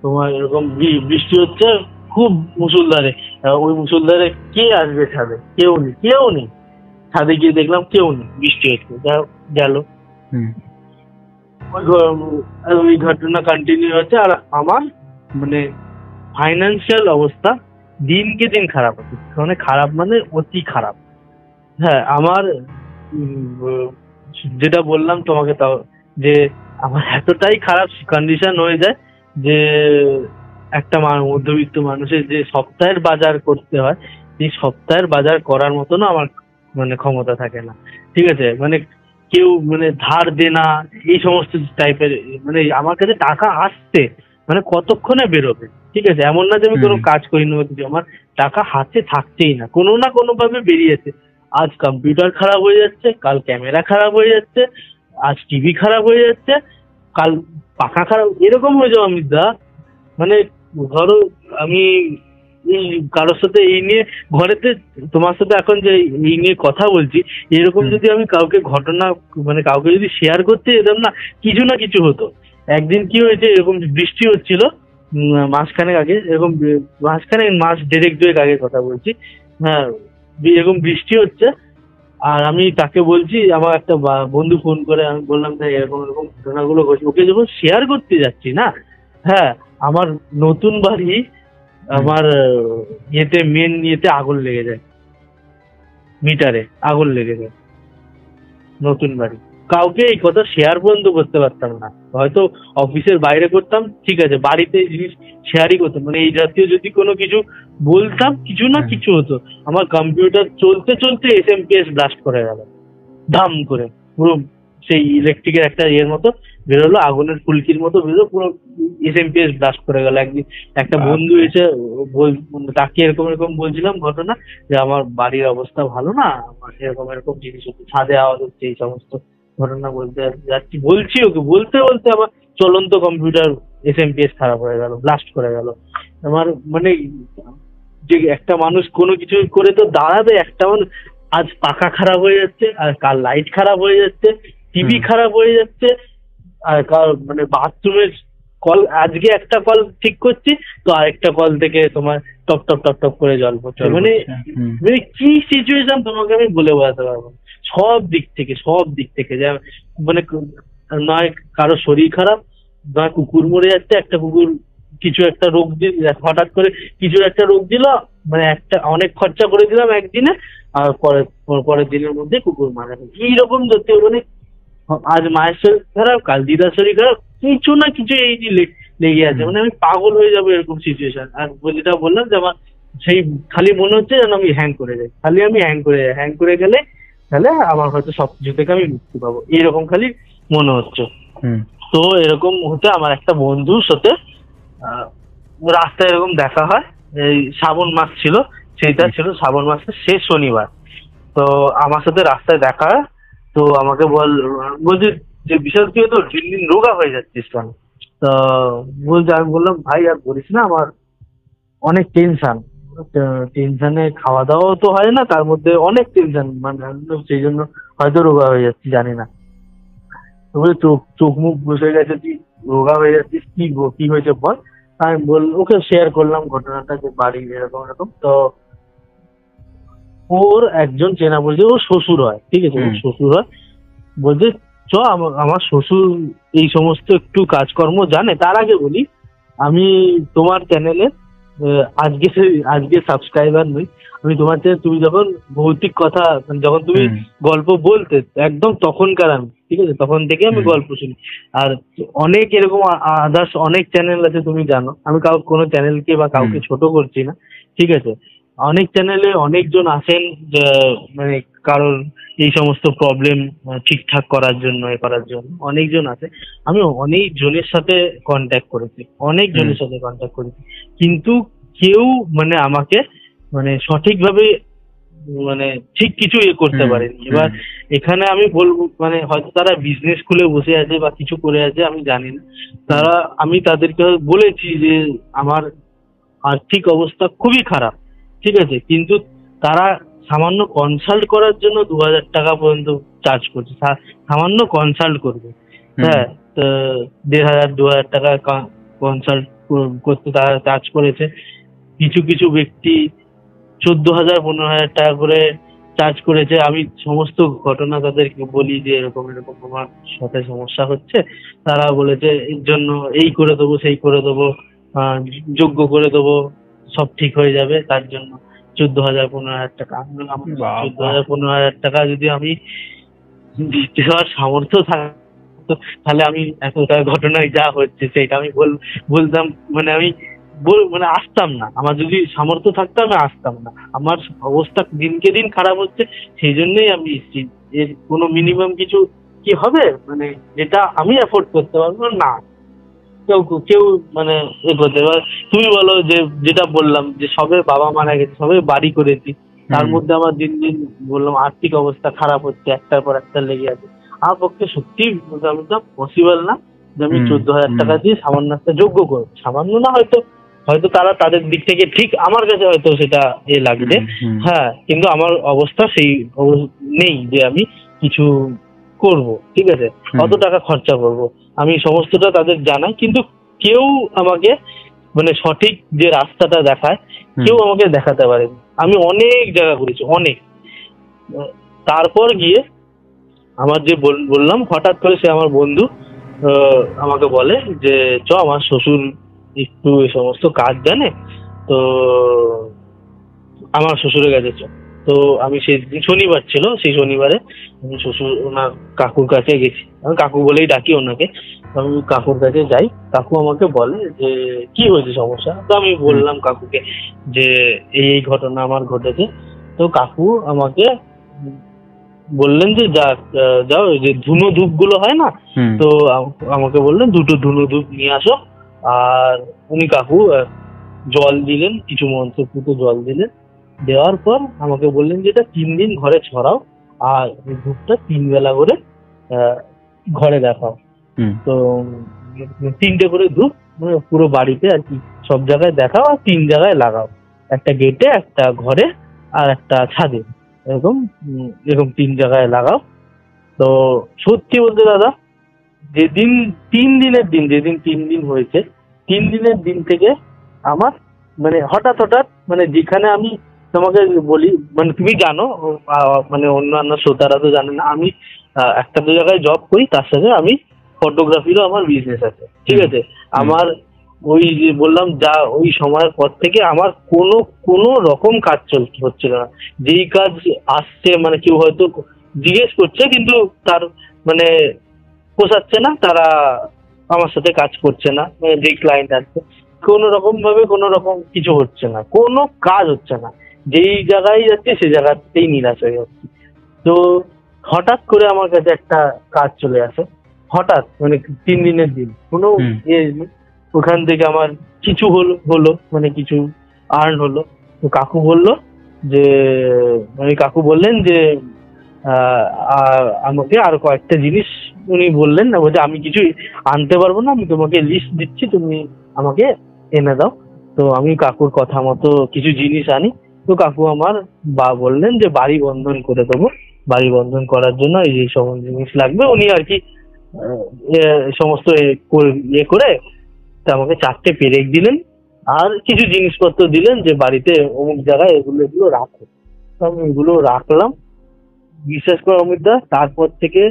তোমার এরকম বৃষ্টি হচ্ছে খুব মুষলধারে। ওই মুষলধারে কে আসবে ছাদে? কেউ নেই। ছাদে গিয়ে দেখলাম কেউ নেই, বৃষ্টি হচ্ছে, যা গেল। ওই ঘটনা কন্টিনিউ হচ্ছে। আর আমার মানে ফাইন্যান্সিয়াল অবস্থা দিনকে দিন খারাপ হচ্ছে, মানে খারাপ মানে অতি খারাপ। হ্যাঁ, আমার যেটা বললাম তোমাকে তাও, যে আমার এতটাই খারাপ কন্ডিশন হয়ে যায় যে একটা মধ্যবিত্ত মানুষের যে সপ্তাহের বাজার করতে হয়, এই সপ্তাহের বাজার করার মতনও আমার মানে ক্ষমতা থাকে না। ঠিক আছে, মানে কেউ মানে ধার দেনা এই সমস্ত টাইপের, মানে আমার কাছে টাকা আসছে মানে কতক্ষণে বেরোবে। ঠিক আছে, এমন না যে আমি কোনো কাজ করি না, কিছু আমার টাকা হাতে থাকছেই না, কোনো না কোনো ভাবে বেরিয়েছে। আজ কম্পিউটার খারাপ হয়ে যাচ্ছে, কাল ক্যামেরা খারাপ হয়ে যাচ্ছে, আজ টিভি খারাপ হয়ে যাচ্ছে, কাল পাখা খারাপ, এরকম হয়ে যাও আমি দা। মানে ধরো আমি এই কারোর সাথে এই নিয়ে ঘরেতে তোমার সাথে এখন যে এই নিয়ে কথা বলছি, এরকম যদি আমি কাউকে ঘটনা মানে কাউকে যদি শেয়ার করতে যেতাম না, কিছু না কিছু হতো। একদিন কি হয়েছে, এরকম বৃষ্টি হচ্ছিল মাসখানেক আগে, এরকম মাস দেড়েক দুয়েক আগে কথা বলছি। হ্যাঁ, এরকম বৃষ্টি হচ্ছে, আর আমি তাকে বলছি, আমার একটা বন্ধু ফোন করে, আমি বললাম যে এরকম এরকম ঘটনাগুলো ঘটছে। ওকে যখন শেয়ার করতে যাচ্ছি না, হ্যাঁ, আমার নতুন বাড়ি, আমার মেন ইয়েতে আগুন লেগে যায়, মিটারে আগুন লেগে যায় নতুন বাড়ি। কাউকে এই কথা শেয়ার পর্যন্ত করতে পারতাম না, হয়তো অফিসের বাইরে করতাম, ঠিক আছে, বাড়িতে এই জিনিস শেয়ারই করতাম। মানে এই জাতীয় যদি কোনো কিছু বলতাম, কিছু না কিছু হতো। আমার কম্পিউটার চলতে চলতে এসএমপিএস ব্লাস্ট করে গেল, ধাম করে, পুরো সেই ইলেকট্রিকের একটা ইয়ের মতো বেরোলো, আগুনের ফুলকির মতো বেরোলো, পুরো এসএমপিএস ব্লাস্ট করে গেল। একদিন একটা বন্ধু এসে তাকে এরকম এরকম বলছিলাম ঘটনা, যে আমার বাড়ির অবস্থা ভালো না, আমার এরকম এরকম জিনিস হচ্ছে, ছাদে আওয়াজ হচ্ছে, এই সমস্ত ঘটনা বলতে যাচ্ছি, বলছি ওকে, বলতে বলতে আমার চলন্ত কম্পিউটার এসএমপিএস খারাপ হয়ে গেল, ব্লাস্ট করে গেল। আমার মানে যে একটা মানুষ কোনো কিছু করে তো দাঁড়াবে, একটা মানুষ আজ পাখা খারাপ হয়ে যাচ্ছে, আর কাল লাইট খারাপ হয়ে যাচ্ছে, টিভি খারাপ হয়ে যাচ্ছে, আর কাল মানে বাথরুমের কল, আজকে একটা কল ঠিক করছি তো আরেকটা কল থেকে তোমার টপ টপ টপ টপ করে জল পড়ছে। মানে মানে কি সিচুয়েশন তোমাকে আমি বলে বোঝাতে পারবো। সব দিক থেকে যে মানে নয় কারো শরীর খারাপ, নয় কুকুর মরে যাচ্ছে, একটা কুকুর কিছু একটা রোগ দিল, হঠাৎ করে কিছু একটা রোগ দিল, মানে একটা অনেক খরচা করে দিলাম একদিনে, আর পরের দিনের মধ্যে কুকুর মারা গেল। এইরকম জাতীয় মানে আজ মায়ের শরীর খারাপ, কাল দিদার শরীর খারাপ, কিছু না কিছু এই যে লেগে আছে। মানে আমি পাগল হয়ে যাবো এরকম সিচুয়েশন। আর যেটা বললাম যে আমার সেই খালি মনে হচ্ছে যেন আমি হ্যাং করে যাই, খালি আমি হ্যাং করে গেলে তাহলে আমার হয়তো সব কিছু থেকে আমি মুক্তি পাবো, এইরকম খালি মনে হচ্ছে। তো এরকম হতে আমার একটা বন্ধুর সাথে রাস্তায় এরকম দেখা হয়, এই শ্রাবণ মাস ছিল, সেইটা ছিল শ্রাবণ মাসের শেষ শনিবার। তো আমার সাথে রাস্তায় দেখা হয়, তো আমাকে বলছে যে বিশাল তুই তো দিন দিন রোগা হয়ে যাচ্ছিস কেন? তো বলছে, আমি বললাম ভাই আর বলিস না, আমার অনেক টেনশনে খাওয়া দাওয়াও তো হয় না, তার মধ্যে অনেক টেনশন, মানে সেই জন্য হয়তো রোগা হয়ে যাচ্ছি, জানি না। তো বলে চোখ মুখ বসে গেছে, তুই রোগা হয়ে যাচ্ছিস, কি হয়েছে বল। আমি ওকে শেয়ার করলাম ঘটনাটা, যে বাড়ি এরকম এরকম। তো ওর একজন চেনা বলছে, ওর শ্বশুর হয়, ঠিক আছে, ওর শ্বশুর হয়, বলছে চ আমার শ্বশুর এই সমস্ত একটু কাজকর্ম জানে। তার আগে বলি, আমি তোমার চ্যানেলে আজকে সাবস্ক্রাইবার নই, আমি তোমার চ্যানেল, তুমি যখন ভৌতিক কথা, যখন তুমি গল্প বলতে একদম তখনকার আমি, ঠিক আছে, তখন থেকে আমি গল্প শুনি। আর অনেক এরকম আদার্স অনেক চ্যানেল আছে, তুমি জানো, আমি কোনো চ্যানেলকে বা কাউকে ছোট করছি না, ঠিক আছে। অনেক চ্যানেলে অনেকজন আসেন, মানে কারোর এই সমস্ত প্রবলেম ঠিকঠাক করার জন্য, অনেকজন আছে। আমি অনেকজনের সাথে কন্ট্যাক্ট করেছি, কিন্তু কেউ মানে আমাকে মানে সঠিকভাবে মানে ঠিক কিছু করতে পারেনি। এবার এখানে আমি বলবো, মানে হয়তো তারা বিজনেস খুলে বসে আছে বা কিছু করে আছে, আমি জানি না। আমি তাদেরকে বলেছি যে আমার আর্থিক অবস্থা খুবই খারাপ, ঠিক আছে, কিন্তু তারা সামান্য কনসাল্ট করার জন্য 2000 টাকা পর্যন্ত চার্জ করছে, সামান্য কনসাল্ট করবে। হ্যাঁ, 1500-2000 টাকা কনসাল্ট করতে তারা চার্জ করেছে। কিছু ব্যক্তি 14,000-15,000 টাকা করে চার্জ করেছে। আমি সমস্ত ঘটনা তাদেরকে বলি যে এরকম এরকম আমার সাথে সমস্যা হচ্ছে, তারা বলেছে এর জন্য এই করে দেবো সেই করে দেবো, যোগ্য করে দেবো, সব ঠিক হয়ে যাবে, তার জন্য 14,000-15,000 টাকা। আমি বললাম, আমার বাবা। 14,000-15,000 টাকা যদি আমি দিতে হওয়ার সামর্থ্য থাকতো, তাহলে আমি এতটা ঘটনায় যা হচ্ছে সেটা আমি বলতাম, মানে আমি মানে আসতাম না। আমার যদি সামর্থ্য থাকতো আমি আসতাম না। আমার অবস্থা দিনকে দিন খারাপ হচ্ছে, সেই জন্যই আমি এসেছি। এর কোনো মিনিমাম কিছু কি হবে, মানে যেটা আমি অ্যাফোর্ড করতে পারবো না, কেউ কেউ মানে এ করতে। এবার তুমি বলো, যে যেটা বললাম যে সবে বাবা মারা গেছে, সবে বাড়ি করেছি, তার মধ্যে আমার দিন দিন বললাম আর্থিক অবস্থা খারাপ হচ্ছে, একটার পর একটা লেগে আছে। আমার পক্ষে সত্যি পসিবল না যে আমি 14,000 টাকা দিয়ে সামান্য একটা যোগ্য করবো। সামান্য না, হয়তো হয়তো তারা তাদের দিক থেকে ঠিক, আমার কাছে হয়তো সেটা লাগবে, হ্যাঁ, কিন্তু আমার অবস্থা সেই নেই যে আমি কিছু করব, ঠিক আছে, কত টাকা খরচা করব আমি সমস্তটা তাদের জানাই, কিন্তু কেউ আমাকে মানে সঠিক যে রাস্তাটা দেখায় কেউ আমাকে দেখাতে পারেনি। আমি অনেক জায়গা ঘুরেছি, অনেক। তারপর গিয়ে আমার যে বললাম, হঠাৎ করে সে আমার বন্ধু আমাকে বলে যে আমার শ্বশুর একটু এই সমস্ত কাজ জানে, তো আমার শ্বশুরের কাছে চ। তো আমি সেই শনিবার ছিল, সেই শনিবারে আমি শ্বশুর ওনার কাকুর কাছে গেছি। আমি কাকু বলেই ডাকি ওনাকে। আমি কাকুর কাছে যাই, কাকু আমাকে বলে যে কি হয়েছে সমস্যা। তো আমি বললাম কাকুকে যে এই ঘটনা আমার ঘটেছে। তো কাকু আমাকে বললেন যে যাও, যে ধুনো ধূপ গুলো হয় না, তো আমাকে বললেন 2টো ধুনো ধূপ নিয়ে আসো। আর উনি কাকু জল দিলেন, কিছু মন্ত্রপুত জল দিলেন। দেওয়ার পর আমাকে বললেন যে এটা 3 দিন ঘরে ছড়াও, আর এই ধূপটা 3 বেলা করে ঘরে দেখাও। তো 3টে করে ধূপ পুরো বাড়িতে আর কি সব জায়গায় দেখাও, আর 3 জায়গায় লাগাও, একটা গেটে, একটা ঘরে, আর একটা ছাদে, এরকম এরকম 3 জায়গায় লাগাও। তো সত্যি বলতে দাদা, যেদিন 3 দিনের দিন, যেদিন 3 দিন হয়েছে, 3 দিনের দিন থেকে আমার মানে হঠাৎ মানে যেখানে আমি তোমাকে বলি, মানে তুমি জানো, মানে অন্যান্য শ্রোতারা তো জানে না, আমি একটা দু জায়গায় জব করি, তার সাথে আমি ফটোগ্রাফিরও আমার বিজনেস আছে, ঠিক আছে। আমার ওই যে বললাম, যা ওই সময়ের পর থেকে আমার কোনো রকম কাজ হচ্ছিল না। যেই কাজ আসছে, মানে কেউ হয়তো জিজ্ঞেস করছে, কিন্তু তার মানে পোষাচ্ছে না, তারা আমার সাথে কাজ করছে না, মানে যে ক্লায়েন্ট আসছে, কোনো রকম ভাবে কোনো রকম কিছু হচ্ছে না, কোনো কাজ হচ্ছে না। যেই জায়গায় যাচ্ছে সেই জায়গাতেই নিরাশ হয়ে যাচ্ছে। তো হঠাৎ করে আমার কাছে একটা কাজ চলে আসে, হঠাৎ, মানে 3 দিনের দিন, কোনো ইয়ে নেই। ওখান থেকে আমার কিছু হলো, মানে কিছু আর্ন হলো। তো কাকু বললো যে, মানে কাকু বললেন যে আমাকে আরো কয়েকটা জিনিস উনি বললেন না, বলছে আমি কিছু আনতে পারবো না, আমি তোমাকে লিস্ট দিচ্ছি, তুমি আমাকে এনে দাও। তো আমি কাকুর কথা মতো কিছু জিনিস আনি। তো কাকু আমার বললেন যে বাড়ি বন্ধন করে দেবো, বাড়ি বন্ধন করার জন্য এই সমস্ত জিনিস লাগবে। উনি আর কি সমস্ত ইয়ে করে তা আমাকে 4টে পেরেক দিলেন, আর কিছু জিনিসপত্র দিলেন যে বাড়িতে অমুক জায়গায় এগুলো রাখো। তো আমি এগুলো রাখলাম। বিশ্বাস করো অমিতদা, তারপর থেকে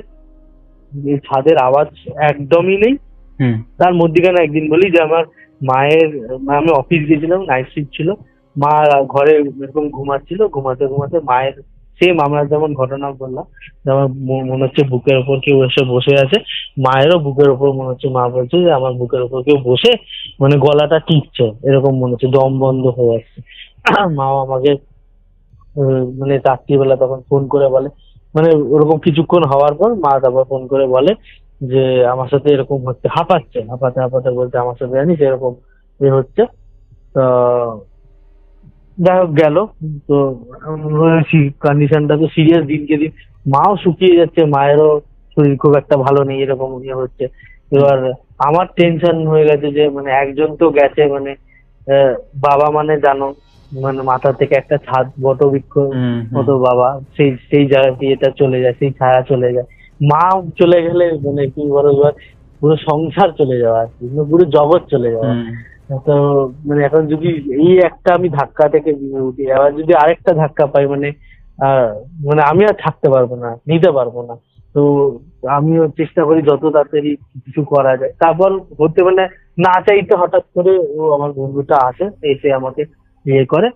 ছাদের আওয়াজ একদমই নেই। তার মধ্যখানে একদিন বলি যে আমার মায়ের, আমি অফিস গেছিলাম, নাইট শিফট ছিল, মা ঘরে এরকম ঘুমাচ্ছিল, ঘুমাতে ঘুমাতে মায়ের সেম আমরা যেমন ঘটনা বললাম, আমার মনে হচ্ছে বুকের ওপর কেউ এসে বসে আছে। মায়েরও বুকের ওপর মনে হচ্ছে, মা বলছে যে আমার বুকের ওপর কেউ বসে মানে গলাটা টিপছে, এরকম মনে হচ্ছে, দম বন্ধ হয়ে আসছে। মাও আমাকে মানে রাত্রিবেলা তখন ফোন করে বলে, মানে ওরকম কিছুক্ষণ হওয়ার পর মা তারপর ফোন করে বলে যে আমার সাথে এরকম হচ্ছে, হাঁপাচ্ছে, হাঁপাতে হাঁপাতে বলছে আমার সাথে জানিস এরকম হচ্ছে। তো যাই হোক গেল। তো কন্ডিশনটা তো সিরিয়াস দিনকে দিন, মাও শুকিয়ে যাচ্ছে, মায়েরও শরীর খুব একটা ভালো নেই, এরকম হচ্ছে। এবার আমার টেনশন হয়ে গেছে যে মানে একজন তো গেছে, মানে বাবা মানে জানো, মানে মাথা থেকে একটা ছাদ বটবৃক্ষ মতো বাবা, সেই জায়গা এটা চলে যায়, সেই ছায়া চলে যায়। মা চলে গেলে মানে কি বলো, এবার পুরো সংসার চলে যাওয়া, পুরো জগৎ চলে যাওয়া। তো মানে এখন যদি এই একটা আমি ধাক্কা থেকে উঠি, আবার যদি আরেকটা ধাক্কা পাই, মানে মানে আমি আর থাকতে পারবো না, নিতে পারবো না। তো আমিও চেষ্টা করি যত তাড়াতাড়ি কিছু করা যায়। তারপর হতে মানে না চাইতে হঠাৎ করে ও আমার বন্ধুটা আসে, এসে আমাকে ইয়ে করে।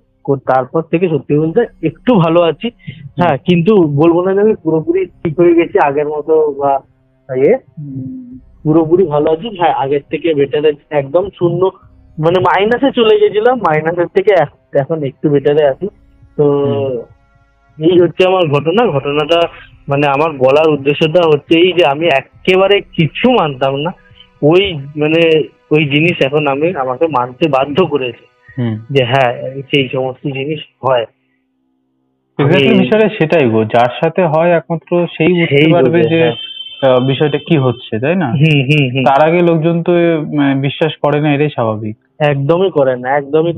তারপর থেকে সত্যি বলতে একটু ভালো আছি। হ্যাঁ, কিন্তু বলবো না যে আমি পুরোপুরি ঠিক হয়ে গেছি আগের মতো বা ইয়ে, পুরোপুরি ভালো আছি। হ্যাঁ, আগের থেকে বেটার, একদম শূন্য মানে মাইনাসে চলে গেছিলাম, মাইনাসের থেকে এখন একটু বেটারে আছি। তো এই হচ্ছে আমার ঘটনাটা। মানে আমার বলার উদ্দেশ্যটা হচ্ছে এই যে আমি একেবারে কিছু মানতাম না, ওই মানে ওই জিনিস এখন আমাকে মানতে বাধ্য করেছে যে হ্যাঁ সেই সমস্ত জিনিস হয়। বিষয়টা সেটাই গো, যার সাথে হয় একমাত্র সেই বুঝতে পারবে যে বিষয়টা কি হচ্ছে, তাই না? তার আগে লোকজন তো বিশ্বাস করে না, এটাই স্বাভাবিক। একদমই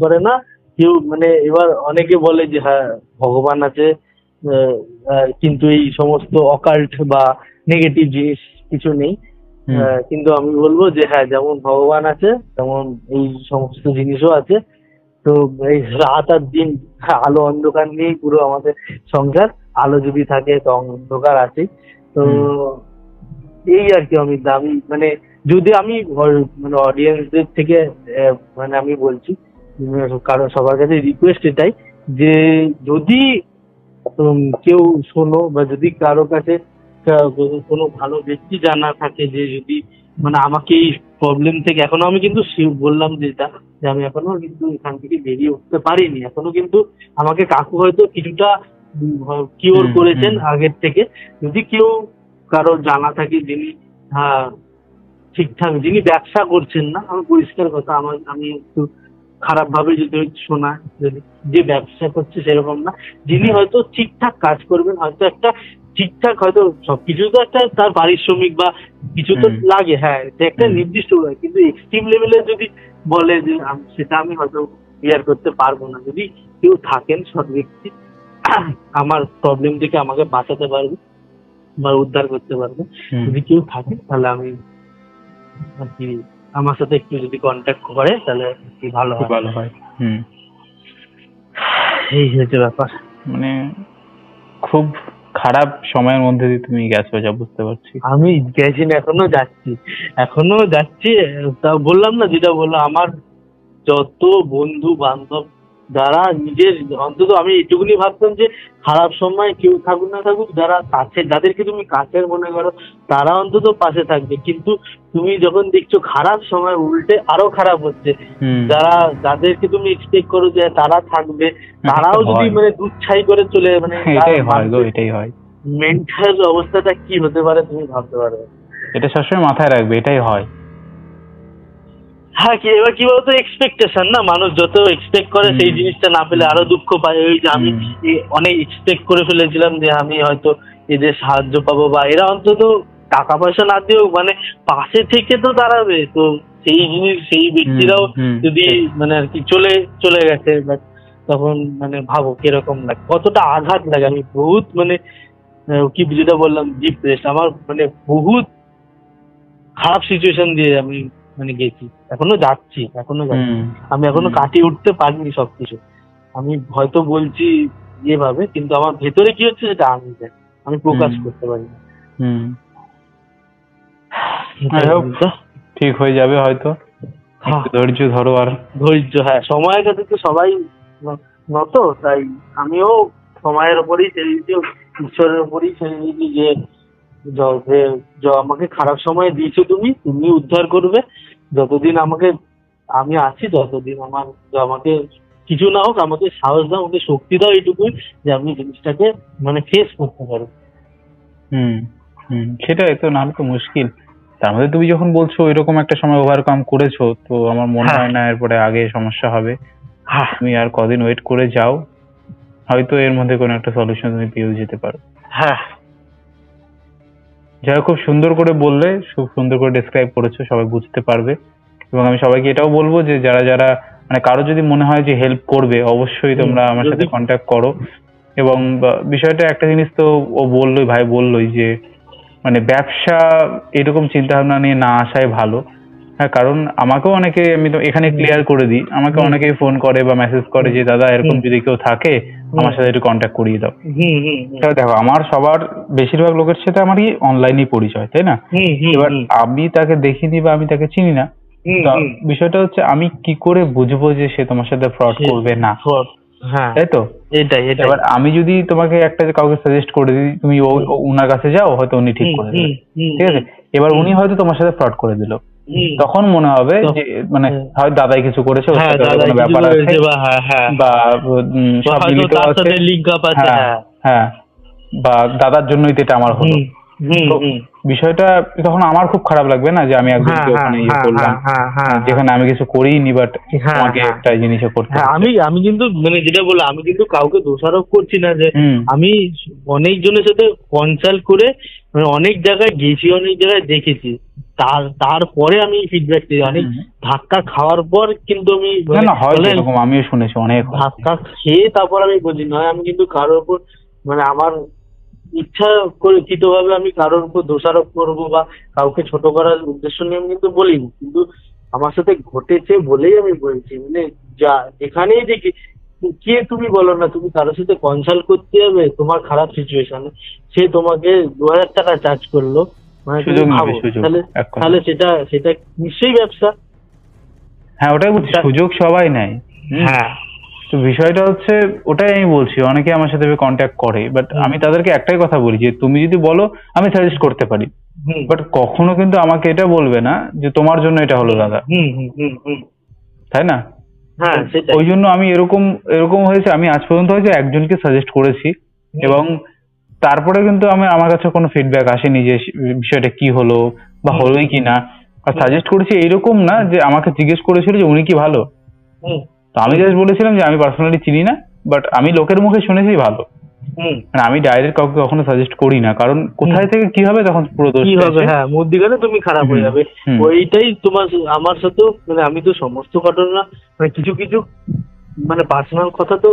করে না কেউ। মানে এবার অনেকে বলে যে হ্যাঁ ভগবান আছে, কিন্তু এই সমস্ত অকাল্ট বা নেগেটিভ জিনিস কিছু নেই। কিন্তু আমি বলবো যে হ্যাঁ, যেমন ভগবান আছে তেমন এই সমস্ত জিনিসও আছে। তো এই রাত আর দিন, আলো অন্ধকার নিয়েই পুরো আমাদের সংসার। আলো যদি থাকে তো অন্ধকার আছে। তো এই আর কি আমি মানে যদি আমি মানে অডিয়েন্সদের থেকে মানে আমি বলছি, কারণ সবার কাছে রিকোয়েস্ট এটাই যে যদি কেউ শোনো বা যদি কারো কাছে কোনো ভালো ব্যক্তি জানা থাকে যে যদি মানে আমাকে এই প্রবলেম থেকে, এখনো আমি কিন্তু বললাম যেটা যে আমি এখনো কিন্তু এখান থেকে বেরিয়ে উঠতে পারিনি এখনো, কিন্তু আমাকে কাকু হয়তো কিছুটা কিওর করেছেন আগের থেকে। যদি কেউ কারো জানা থাকে যিনি ঠিকঠাক, যিনি ব্যবসা করছেন না, আমি পরিষ্কার কথা, আমি একটু খারাপ ভাবে যদি শোনা, যদি যে ব্যবসা করছে সেরকম না, যিনি হয়তো ঠিকঠাক কাজ করবেন, হয়তো একটা ঠিকঠাক হয়তো সবকিছু তো একটা তার পারিশ্রমিক বা কিছু তো লাগে, হ্যাঁ সে একটা নির্দিষ্ট, কিন্তু এক্সট্রিম লেভেলে যদি বলে যে সেটা আমি হয়তো ক্লিয়ার করতে পারবো না। যদি কেউ থাকেন সৎ ব্যক্তি আমার প্রবলেম থেকে আমাকে বাঁচাতে পারবে বা উদ্ধার করতে পারবে, যদি কেউ থাকে তাহলে আমি আর কি আমার সাথে একটু যদি কন্ট্যাক্ট করে তাহলে কি ভালো হয়। এই হচ্ছে ব্যাপার। মানে খুব খারাপ সময়ের মধ্যে দিয়ে তুমি গেছো, যা বুঝতে পারছি। আমি গেছি না, এখনো যাচ্ছি। তা বললাম না, যেটা বললাম, আমার যত বন্ধু বান্ধব যারা নিজের, অন্তত আমি এটুকুনি ভাবতাম যে খারাপ সময় কেউ থাকুক না থাকুক, যারা কাছে, যাদেরকে তুমি কাছের মনে করো তারা অন্তত পাশে থাকবে। কিন্তু তুমি যখন দেখছো খারাপ সময় উল্টে আরো খারাপ হচ্ছে, যাদেরকে তুমি এক্সপেক্ট করো যে তারা থাকবে, তারাও যদি মানে দুচ্ছাই করে চলে, মানে এটাই হয়। মেন্টাল অবস্থাটা কি হতে পারে তুমি ভাবতে পারবে। এটা সবসময় মাথায় রাখবে, এটাই হয়। হ্যাঁ, এবার কি বলতো, এক্সপেকটেশন না, মানুষ যত এক্সপেক্ট করে সেই জিনিসটা না পেলে আরো দুঃখ পায়। ওই যে আমি অনেক এক্সপেক্ট করে ফেলেছিলাম যে আমি হয়তো এদের সাহায্য পাবো, বা এরা অন্তত টাকা পয়সা না দিয়েও মানে পাশে থেকে তো দাঁড়াবে। তো সেই জিনিস, সেই ব্যক্তিরাও যদি মানে আর কি চলে গেছে, তখন মানে ভাবো কিরকম লাগে, কতটা আঘাত লাগে। আমি বহুত মানে কি যেটা বললাম ডিপ্রেসড, আমার মানে বহুত খারাপ সিচুয়েশন দিয়ে আমি মানে গেছি, এখনো যাচ্ছি। আমি এখনো কাটিয়ে উঠতে পারিনি সবকিছু। আমি হয়তো বলছি এভাবে, কিন্তু আমার ভেতরে কি হচ্ছে সেটা আমি প্রকাশ করতে পারি না। ঠিক হয়ে যাবে হয়তো, ধৈর্য ধরো। আর ধৈর্য, হ্যাঁ, সময়ের কাছে তো সবাই নত, তাই আমিও সময়ের উপরেই ছেড়ে দিচ্ছি, ঈশ্বরের উপরেই ছেড়ে দিচ্ছি যে আমাকে খারাপ সময় দিয়েছো, তুমি উদ্ধার করবে। যতদিন আমি আছি, ততদিন আমাকে কিছু না হোক আমাকে সাহস দাও, আমাকে শক্তি দাও এইটুকুই যে আমি জিনিসটাকে মানে ফেস করতে পারো। সেটাই তো, নাহলে তো মুশকিল। তার মধ্যে তুমি যখন বলছো এরকম একটা সময় ওভারকাম করেছো, তো আমার মনে হয় না এরপরে আগে সমস্যা হবে। তুমি আর কদিন ওয়েট করে যাও, হয়তো এর মধ্যে কোনো একটা সলিউশন তুমি পেয়েও যেতে পারো। হ্যাঁ, যাই হোক, খুব সুন্দর করে বললে, খুব সুন্দর করে ডেসক্রাইব করেছো, সবাই বুঝতে পারবে। এবং আমি সবাইকে এটাও বলবো যে যারা মানে কারো যদি মনে হয় যে হেল্প করবে, অবশ্যই তোমরা আমার সাথে কন্ট্যাক্ট করো। এবং বিষয়টা একটা জিনিস তো ও ভাই বললোই যে মানে ব্যবসা এরকম চিন্তা ভাবনা নিয়ে না আসাই ভালো। হ্যাঁ, কারণ আমাকেও অনেকে, আমি তো এখানে ক্লিয়ার করে দিই, আমাকে অনেকেই ফোন করে বা মেসেজ করে যে দাদা এরকম যদি কেউ থাকে আমার সাথে একটু কন্ট্যাক্ট করিয়ে দাও। দেখো, আমার সবার বেশিরভাগ লোকের সাথে আমারই অনলাইনেই পরিচয়, তাই না? এবার আমি তাকে দেখিনি বা আমি তাকে চিনি না, তা বিষয়টা হচ্ছে আমি কি করে বুঝবো যে সে তোমার সাথে ফ্রড করবে না, fraud, হ্যাঁ তাই তো? এটাই এবার আমি যদি তোমাকে একটা কাউকে সাজেস্ট করে দিই, তুমি উনার কাছে যাও, হয়তো উনি ঠিক করে দেবে, ঠিক আছে? এবার উনি হয়তো তোমার সাথে ফ্রড করে দিল, তখন মনে হবে যে মানে হয় দাদাই কিছু করেছে, ওর সাথে কোনো ব্যাপার আছে, বা সব মিলিত আছে, লিংক আপ আছে, হ্যাঁ, বা দাদার জন্যই তো এটা আমার হলো। তো বিষয়টা তখন আমার খুব খারাপ লাগবে না যে আমি একজনকে ওখানে ইয়ে করলাম যেখানে আমি কিছু করিনি, বাট আমাকে একটা জিনিসে করতে। আমি কিন্তু মানে যেটা বললাম, আমি কিন্তু কাউকে দোষারোপ করছি না, যে আমি অনেকজনের সাথে কনসাল্ট করে মানে অনেক জায়গায় গেছি, অনেক জায়গায় দেখেছি, তারপরে আমি ফিডব্যাক দিই। অনেক ধাক্কা খাওয়ার পর কিন্তু আমি আমিও শুনেছি অনেক ধাক্কা খেয়ে তারপর আমি বলছি, নয় আমি কিন্তু কারোর উপর মানে আমার ইচ্ছা পরিচিত ভাবে আমি কারোর উপর দোষারোপ করবো বা কাউকে ছোট করার উদ্দেশ্য নিয়ে আমি কিন্তু বলিনি, কিন্তু আমার সাথে ঘটেছে বলেই আমি বলছি। মানে যা এখানেই দেখি, কে তুমি বলো না, তুমি কারোর সাথে কনসাল্ট করতে যাবে তোমার খারাপ সিচুয়েশনে, সে তোমাকে 2000 টাকা চার্জ করলো, মানে তুমি ভাবো তাহলে সেটা নিশ্চয়ই ব্যবসা। হ্যাঁ, ওটাই বলছি, সুযোগ সবাই নেয়। হ্যাঁ, তো বিষয়টা হচ্ছে ওটাই আমি বলছি, অনেকে আমার সাথে কন্ট্যাক্ট করে, বাট আমি তাদেরকে একটাই কথা বলি যে তুমি যদি বলো আমি সাজেস্ট করতে পারি, বাট কখনো কিন্তু আমাকে এটা বলবে না যে তোমার জন্য এটা হলো দাদা, তাই না? হ্যাঁ, ওই জন্য আমি এরকম হয়েছে, আমি আজ পর্যন্ত হয়েছে একজনকে সাজেস্ট করেছি, এবং তারপরে কিন্তু আমার কাছে কোনো ফিডব্যাক আসেনি যে বিষয়টা কি হলো বা হলোই কি না। আর সাজেস্ট করেছি এইরকম না যে আমাকে জিজ্ঞেস করেছিল যে উনি কি ভালো, তো আমি জাস্ট বলেছিলাম যে আমি পার্সোনালি চিনি না, বাট আমি লোকের মুখে শুনেছি ভালো। মানে আমি ডাইরেক্ট কাউকে কখনো সাজেস্ট করি না, কারণ কোথায় থেকে কি হবে তখন পুরো দোষ কি হবে, হ্যাঁ মধ্যিখানে তুমি খারাপ হয়ে যাবে। ওইটাই তোমার আমার সাথেও, মানে আমি তো সমস্ত ঘটনা মানে কিছু কিছু মানে পার্সোনাল কথা তো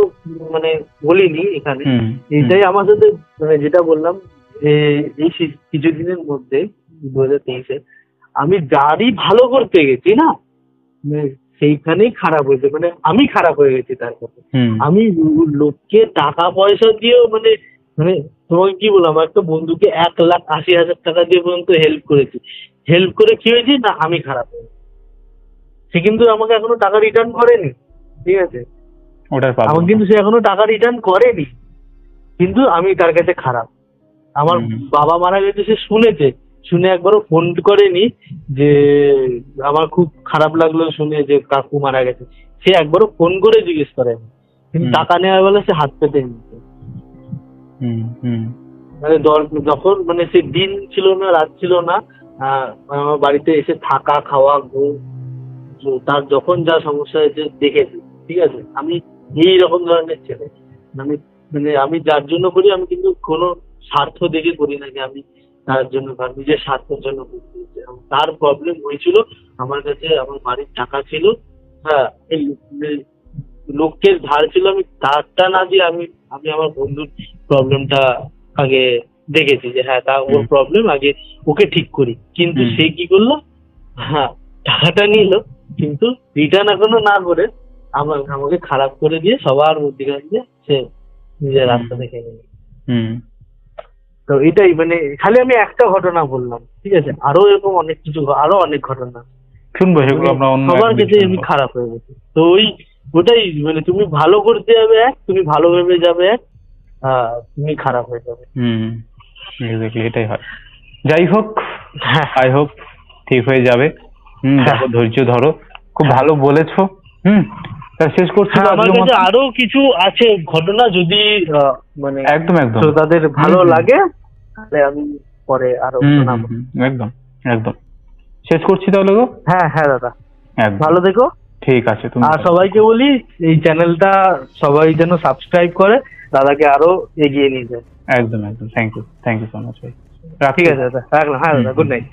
মানে বলিনি এখানে, এইটাই আমার সাথে মানে যেটা বললাম যে এই কিছুদিনের মধ্যে 2023-এ আমি গাড়ি ভালো করতে গেছি না, সেইখানেই খারাপ হয়েছে, মানে আমি খারাপ হয়ে গেছি তার কাছে। আমি লোককে টাকা পয়সা দিয়েও মানে মানে তোমাকে কি বললাম, আমার একটা বন্ধুকে 1,80,000 টাকা দিয়ে পর্যন্ত হেল্প করেছি, হেল্প করে কি হয়েছে না আমি খারাপ হয়েছি। সে কিন্তু আমাকে এখনো টাকা রিটার্ন করেনি, ঠিক আছে, আমাকে কিন্তু সে এখনো টাকা রিটার্ন করেনি, কিন্তু আমি তার কাছে খারাপ। আমার বাবা মারা গেছে, সে শুনে একবারও ফোন করেনি যে আমার খুব খারাপ লাগলো শুনে যে কাকু মারা গেছে, সে একবারও ফোন করে জিজ্ঞেস করেনি, কিন্তু টাকা নেওয়ার বেলা সে হাত পেতে নিচ্ছে। মানে যখন মানে সে দিন ছিল না রাত ছিল না, আমার বাড়িতে এসে থাকা খাওয়া ঘুম, তার যখন যা সমস্যা হয়েছে দেখেছি, ঠিক আছে। আমি এই রকম ধরনের ছেলে, আমি যার জন্য করি, আমি কিন্তু কোনো স্বার্থ দেখে করি না যে আমি তার জন্য নিজের স্বার্থের জন্য করতে। তার প্রবলেম হয়েছিল, আমার কাছে আমার বাড়ির টাকা ছিল, হ্যাঁ এই লোকের ধার ছিল, আমি ধারটা না দিয়ে আমি আমার বন্ধুর প্রবলেমটা আগে দেখেছি যে হ্যাঁ তা ওর প্রবলেম, আগে ওকে ঠিক করি। কিন্তু সে কি করলো, হ্যাঁ টাকাটা নিল, কিন্তু রিটার্ন এখনো না করে আমাকে খারাপ করে দিয়ে সবার মধ্যিখান দিয়ে সে নিজের রাস্তা দেখে নিল। তো এটাই মানে খালি আমি একটা ঘটনা বললাম, ঠিক আছে, আরো এরকম অনেক কিছু, আরো অনেক ঘটনা শুনবো, সেগুলো আমরা সবার কাছে আমি খারাপ হয়ে গেছি। তো ওটাই মানে তুমি ভালো করতে যাবে তুমি ভালো ভেবে যাবে তুমি খারাপ হয়ে যাবে। এটাই হয়। যাই হোক, আই হোপ ঠিক হয়ে যাবে। ধৈর্য ধরো, খুব ভালো বলেছো। শেষ করছি, আমার কাছে আরো কিছু আছে ঘটনা, যদি মানে একদম তাদের ভালো লাগে তাহলে আমি পরে আরো শোনাবো। একদম শেষ করছি তাহলে গো। হ্যাঁ দাদা, ভালো দেখো। ঠিক আছে, তুমি আর সবাইকে বলি এই চ্যানেলটা সবাই যেন সাবস্ক্রাইব করে, দাদাকে আরো এগিয়ে নিয়ে যায়। একদম থ্যাংক ইউ সো মাচ ভাই। ঠিক আছে দাদা, রাখলাম। হ্যাঁ দাদা, গুড নাইট।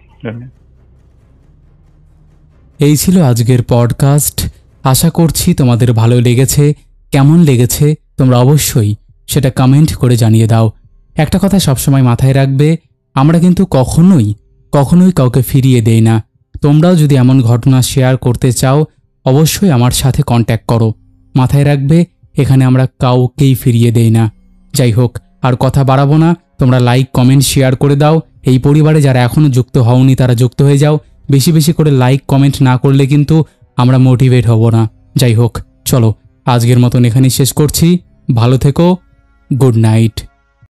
এই ছিল আজকের পডকাস্ট। আশা করছি তোমাদের ভালো লেগেছে। কেমন লেগেছে তোমরা অবশ্যই সেটা কমেন্ট করে জানিয়ে দাও। একটা কথা সবসময় মাথায় রাখবে, আমরা কিন্তু কখনোই কাউকে ফিরিয়ে দেই না। তোমরাও যদি এমন ঘটনা শেয়ার করতে চাও অবশ্যই আমার সাথে কন্ট্যাক্ট করো। মাথায় রাখবে, এখানে আমরা কাউকেই ফিরিয়ে দেই না। যাই হোক, আর কথা বাড়াবো না, তোমরা লাইক কমেন্ট শেয়ার করে দাও। এই পরিবারে যারা এখনও যুক্ত হওনি তারা যুক্ত হয়ে যাও। বেশি বেশি করে লাইক কমেন্ট না করলে কিন্তু আমরা মোটিভেট হব না। যাই হোক, চলো আজকের মতন এখানেই শেষ করছি। ভালো থেকো, গুড নাইট।